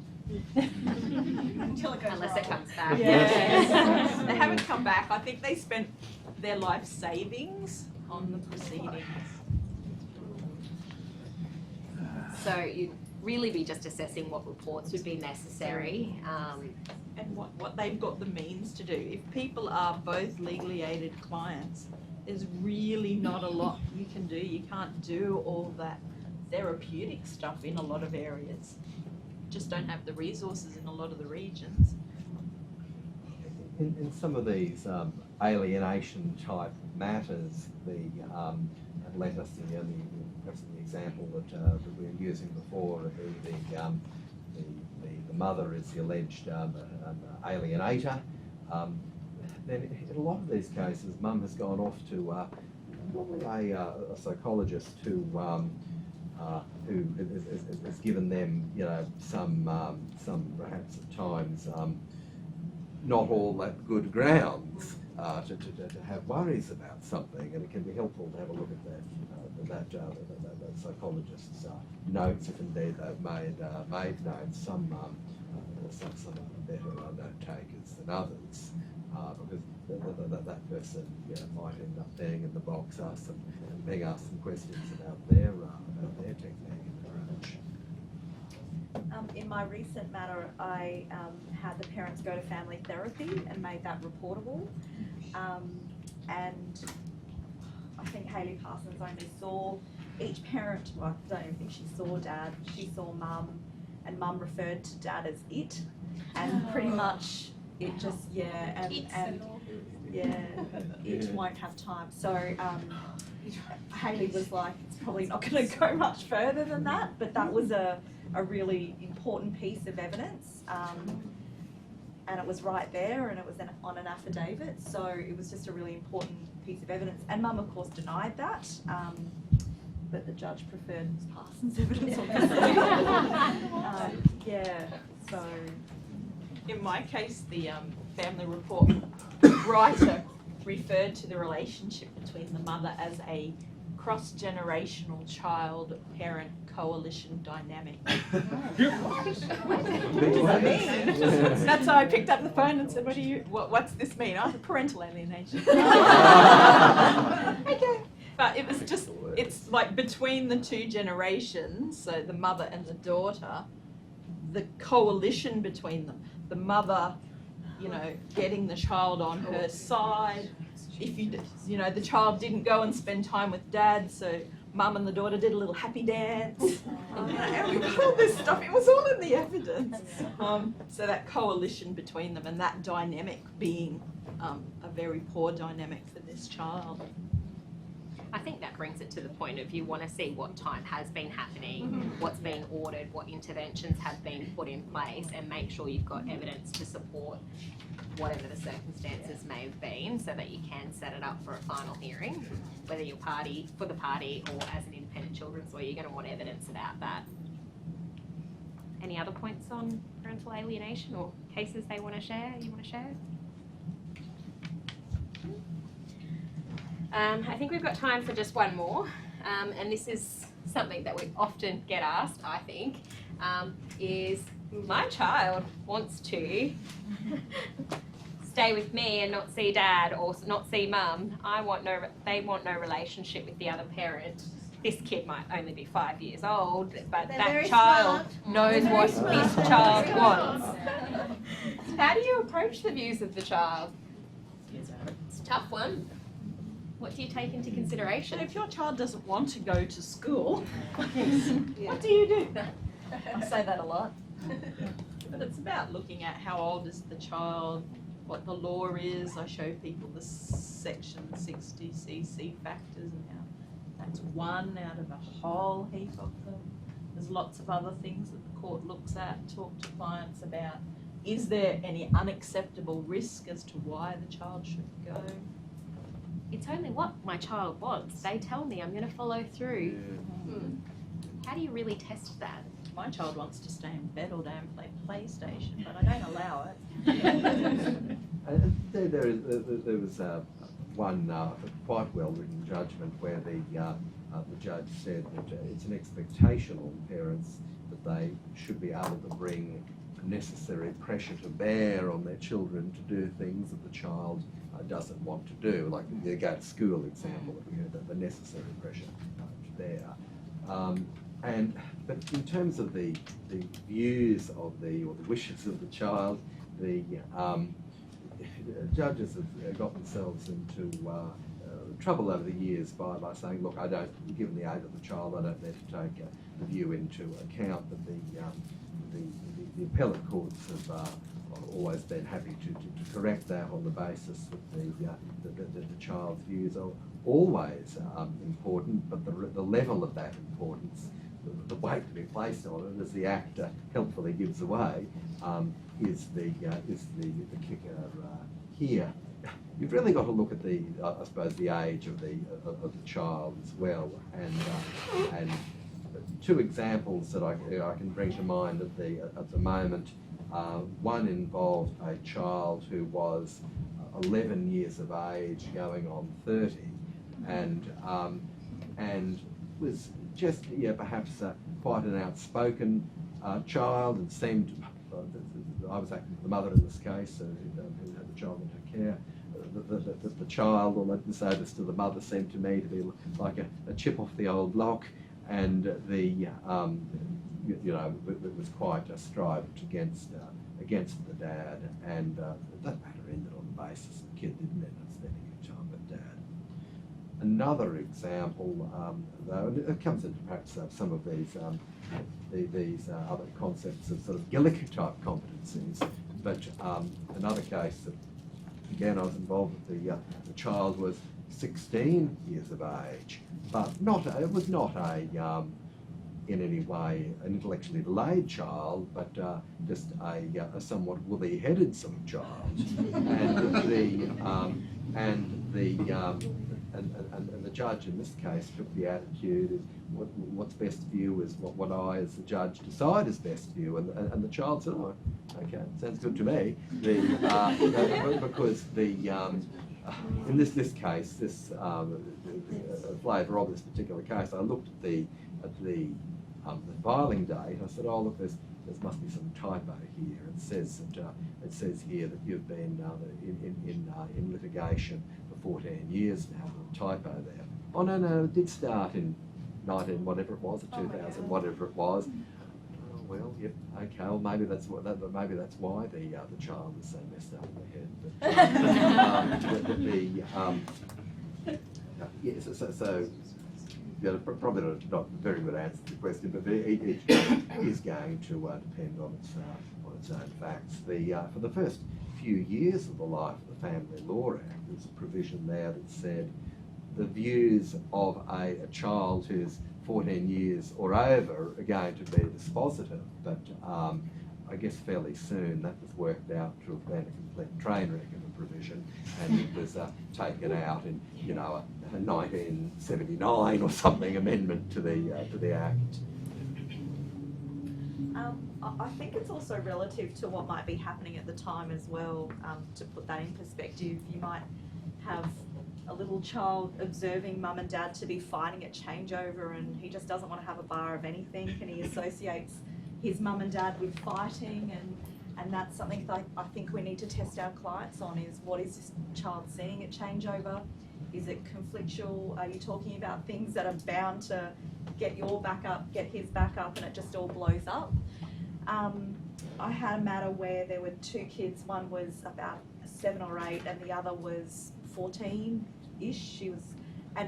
Until it goes Unless it comes back. Yeah. They haven't come back. I think they spent their life savings on the proceedings. So you'd really be just assessing what reports would be necessary. And what they've got the means to do. If people are both legally aided clients, there's really not a lot you can do. You can't do all that therapeutic stuff in a lot of areas. Just don't have the resources in a lot of the regions. In some of these alienation type matters, and let us perhaps in the example that we were using before, the mother is the alleged alienator. Then in a lot of these cases, Mum has gone off to normally a psychologist who has given them, some perhaps at times not all that good grounds to have worries about something, and it can be helpful to have a look at that psychologist's notes, if indeed they've made notes. Some are better note takers than others, because that person might end up being in the box, being asked some questions about their technique and approach. In my recent matter, I had the parents go to family therapy and made that reportable. And I think Hayley Parsons only saw each parent, well, I don't even think she saw Dad, she saw Mum, and Mum referred to Dad as it. And pretty much it just, it won't have time. So Hayley was like, it's probably not going to go much further than that, but that was a really important piece of evidence, and it was right there, and it was on an affidavit, so it was just a really important piece of evidence. And Mum, of course, denied that, but the judge preferred Ms. Parsons' evidence. So in my case, the family report writer referred to the relationship between the mother as a cross-generational child-parent coalition dynamic. What does that mean? That's how I picked up the phone and said, what's this mean? I said, parental alienation. Okay. But it was just, it's like between the two generations, so the mother and the daughter, the coalition between them, the mother, getting the child on her side. If the child didn't go and spend time with Dad, so Mum and the daughter did a little happy dance. And we got all this stuff, it was all in the evidence. So that coalition between them and that dynamic being a very poor dynamic for this child. I think that brings it to the point of you want to see what time has been happening, what's been ordered, what interventions have been put in place, and make sure you've got evidence to support whatever the circumstances may have been, so that you can set it up for a final hearing. Whether you're for the party or as an independent children's lawyer, you're going to want evidence about that. Any other points on parental alienation or cases they want to share? You want to share? I think we've got time for just one more, and this is something that we often get asked, I think, is my child wants to stay with me and not see dad or not see mum. They want no relationship with the other parent. This kid might only be 5 years old, but that child knows what this child wants. How do you approach the views of the child? It's a tough one. What do you take into consideration? But if your child doesn't want to go to school, what do you do? I say that a lot. But it's about looking at how old is the child, what the law is. I show people the section 60 CC factors and how that's one out of a whole heap of them. There's lots of other things that the court looks at, talk to clients about. Is there any unacceptable risk as to why the child should go? It's only what my child wants. They tell me I'm going to follow through. How do you really test that? My child wants to stay in bed all day and play PlayStation, but I don't allow it. There was one quite well-written judgment where the judge said that it's an expectation on parents that they should be able to bring necessary pressure to bear on their children to do things that the child doesn't want to do, like the go to school example that we heard, the necessary pressure to bear. But in terms of the views of or the wishes of the child, the judges have got themselves into trouble over the years by saying, look, given the age of the child, I don't need to take the view into account. But the appellate courts have always been happy to correct that on the basis that the child's views are always important, but the level of that importance, the weight to be placed on it, as the Act helpfully gives away, is the kicker here. You've really got to look at I suppose, the age of the child as well, and two examples that I can bring to mind at the moment. One involved a child who was 11 years of age, going on 30, and was just perhaps quite an outspoken child, and seemed. I was acting for the mother in this case, who had the child in her care. The child, or let me say this to the mother, seemed to me to be like a chip off the old block, and it was quite strived against the dad, and that matter ended on the basis the kid didn't end up spending any time with dad. Another example, though, and it comes into perhaps some of these other concepts of sort of Gillick type competencies, but another case that again I was involved with, the child was 16 years of age, but it was not in any way an intellectually delayed child, but just a somewhat woolly-headed sort of child, and the judge in this case took the attitude of what's best view is what I as the judge decide is best view, and the child said, oh, okay, sounds good to me. Because in this case, this flavour of this particular case, I looked at the filing date. I said, oh look, there must be some typo here. It says here that you've been in litigation for 14 years now. A typo there. Oh no, it did start in 19 whatever it was, or 2000 whatever it was. Oh well, yep, okay. Well, maybe that's why the child is so messed up in the head. So probably not a very good answer to the question, but each is going to depend on its own facts. For the first few years of the life of the Family Law Act, there's a provision there that said the views of a child who's 14 years or over are going to be dispositive, but I guess fairly soon that was worked out to have been a complete train wreck of a provision, and it was taken out in a 1979 or something amendment to the Act. I think it's also relative to what might be happening at the time as well. To put that in perspective, you might have a little child observing mum and dad to be fighting at changeover, and he just doesn't want to have a bar of anything, and he associates his mum and dad with fighting, and that's something that I think we need to test our clients on, is what is this child seeing at changeover? Is it conflictual? Are you talking about things that are bound to get your back up, get his back up, and it just all blows up? I had a matter where there were two kids. One was about 7 or 8 and the other was 14-ish.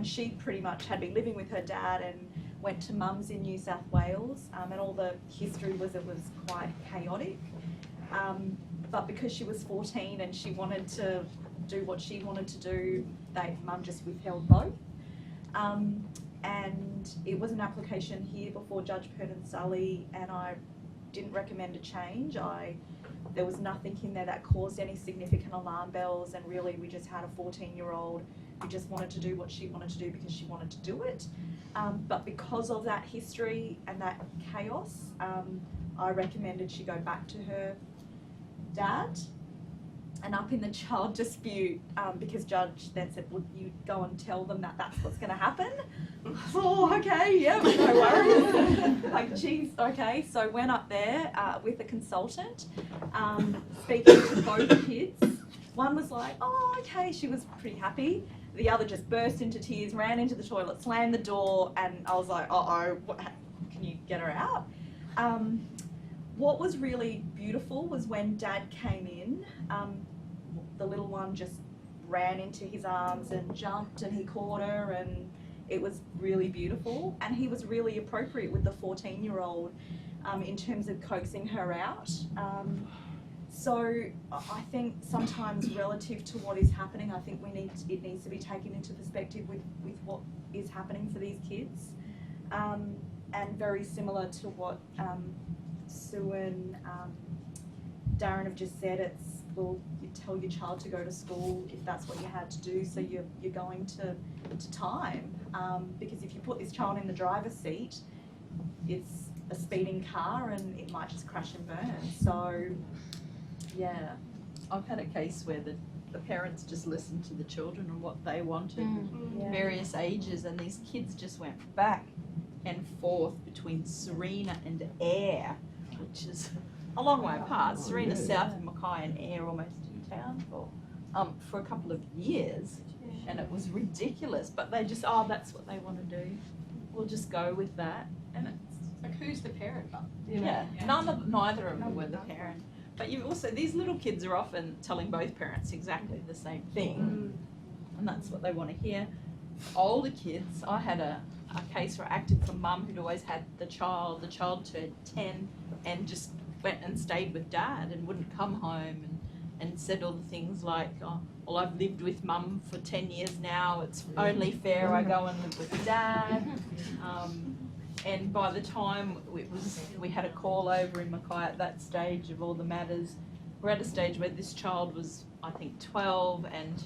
She pretty much had been living with her dad and went to mum's in New South Wales, and all the history was it was quite chaotic. But because she was 14 and she wanted to do what she wanted to do, mum just withheld both. And it was an application here before Judge Purdon-Sully, and I didn't recommend a change. There was nothing in there that caused any significant alarm bells, and really we just had a 14-year-old who just wanted to do what she wanted to do because she wanted to do it. But because of that history and that chaos, I recommended she go back to her dad. And up in the child dispute, because Judge then said, would you go and tell them that that's what's going to happen? Oh, okay, yeah, no worries. Like, geez, okay. So went up there with a consultant, speaking to both kids. One was like, oh, okay, she was pretty happy. The other just burst into tears, ran into the toilet, slammed the door, and I was like, uh-oh, can you get her out? What was really beautiful was when Dad came in, the little one just ran into his arms and jumped, and he caught her, and it was really beautiful. And he was really appropriate with the 14-year-old in terms of coaxing her out. So I think sometimes relative to what is happening, I think it needs to be taken into perspective with what is happening for these kids. And very similar to what Sue and Darren have just said, it's, well, you tell your child to go to school if that's what you had to do, so you're going to time. Because if you put this child in the driver's seat, it's a speeding car and it might just crash and burn. So, yeah. I've had a case where the parents just listened to the children and what they wanted, various ages, and these kids just went back and forth between Serena and Ayr, which is a long way apart. Serena's south of Mackay and Ayr almost in town for a couple of years, and it was ridiculous. But they just, oh, that's what they want to do. We'll just go with that. And it's like, who's the parent? Yeah, neither of them were the parent. But you also, these little kids are often telling both parents exactly the same thing, and that's what they want to hear. Older kids, I had a case where I acted for mum who'd always had the child turned 10 and just went and stayed with Dad and wouldn't come home, and said all the things like, oh, well, I've lived with mum for 10 years now, it's only fair I go and live with Dad. And by the time we had a call over in Mackay at that stage of all the matters, we're at a stage where this child was, I think, 12 and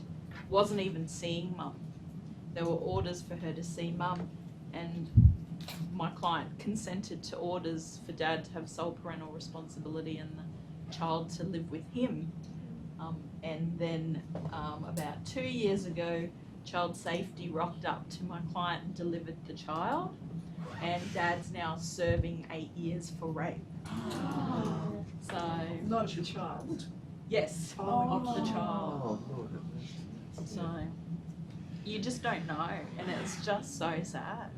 wasn't even seeing mum. There were orders for her to see mum, and my client consented to orders for Dad to have sole parental responsibility and the child to live with him. And then about 2 years ago, Child Safety rocked up to my client and delivered the child, and Dad's now serving 8 years for rape. So not the child. Yes, of the child. So you just don't know, and it's just so sad.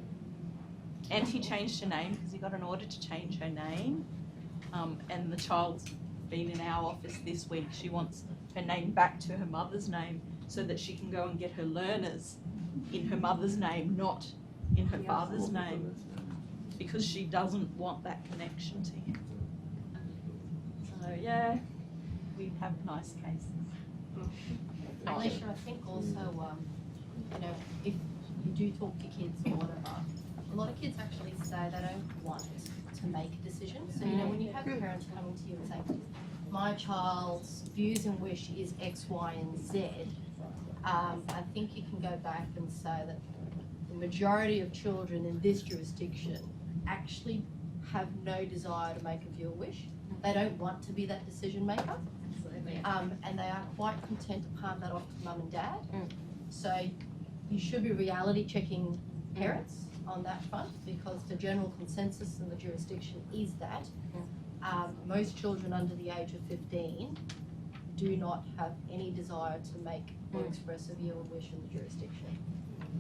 And he changed her name because he got an order to change her name, and the child's been in our office this week. She wants her name back to her mother's name so that she can go and get her learners in her mother's name, not in her father's name, because she doesn't want that connection to him. So yeah, we have nice cases. Alicia, I think also, you know, if you do talk to kids or whatever, a lot of kids actually say they don't want to make a decision. So, you know, when you have parents coming to you and saying, my child's views and wish is X, Y, and Z, I think you can go back and say that the majority of children in this jurisdiction actually have no desire to make a viewer wish. They don't want to be that decision maker. And they are quite content to palm that off to mum and dad. So you should be reality checking parents on that front, because the general consensus in the jurisdiction is that most children under the age of 15 do not have any desire to make or express a view or wish in the jurisdiction.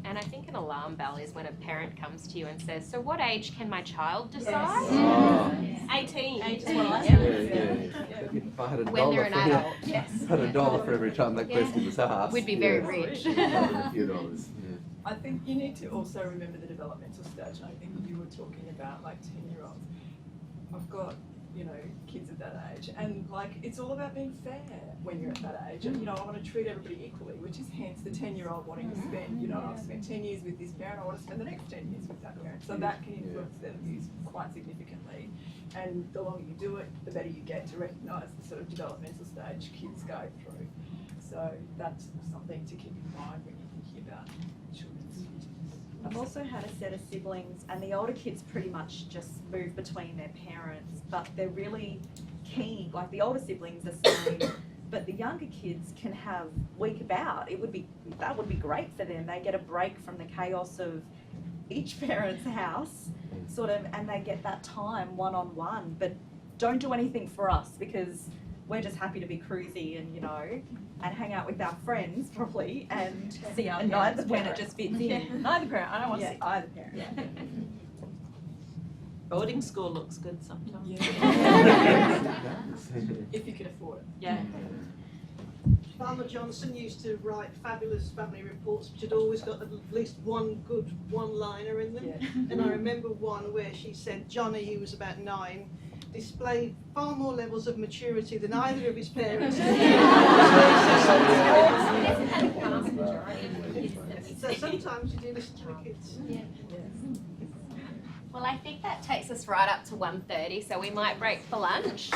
And I think an alarm bell is when a parent comes to you and says, so what age can my child decide? Yes. 18. 18. If I had a When dollar they're an for adult, yes. had a dollar for every time that question was asked, We'd be very yes. rich. A few dollars. I think you need to also remember the developmental stage, and I think you were talking about like 10-year-olds. I've got, you know, kids at that age, and like it's all about being fair when you're at that age, and you know, I want to treat everybody equally, which is hence the 10-year-old wanting to spend, you know, I've spent 10 years with this parent, I want to spend the next 10 years with that parent, so that can influence their views quite significantly, and the longer you do it, the better you get to recognise the sort of developmental stage kids go through. So that's something to keep in mind when you're thinking about children's futures. I've also had a set of siblings, and the older kids pretty much just move between their parents, but they're really keen. Like the older siblings are saying, but the younger kids can have week about. That would be great for them. They get a break from the chaos of each parent's house, sort of, and they get that time one-on-one. But don't do anything for us, because we're just happy to be cruisy and, you know, and hang out with our friends probably and see our neither when it just fits in. Neither parent. I don't want to see either parent. Yeah. Boarding school looks good sometimes. If you can afford it. Yeah. Farmer Johnson used to write fabulous family reports which had always got at least one good one-liner in them. Yeah. And I remember one where she said Johnny, who was about 9, displayed far more levels of maturity than either of his parents. So sometimes you do listen to the kids. Yeah. Well, I think that takes us right up to 1:30, so we might break for lunch.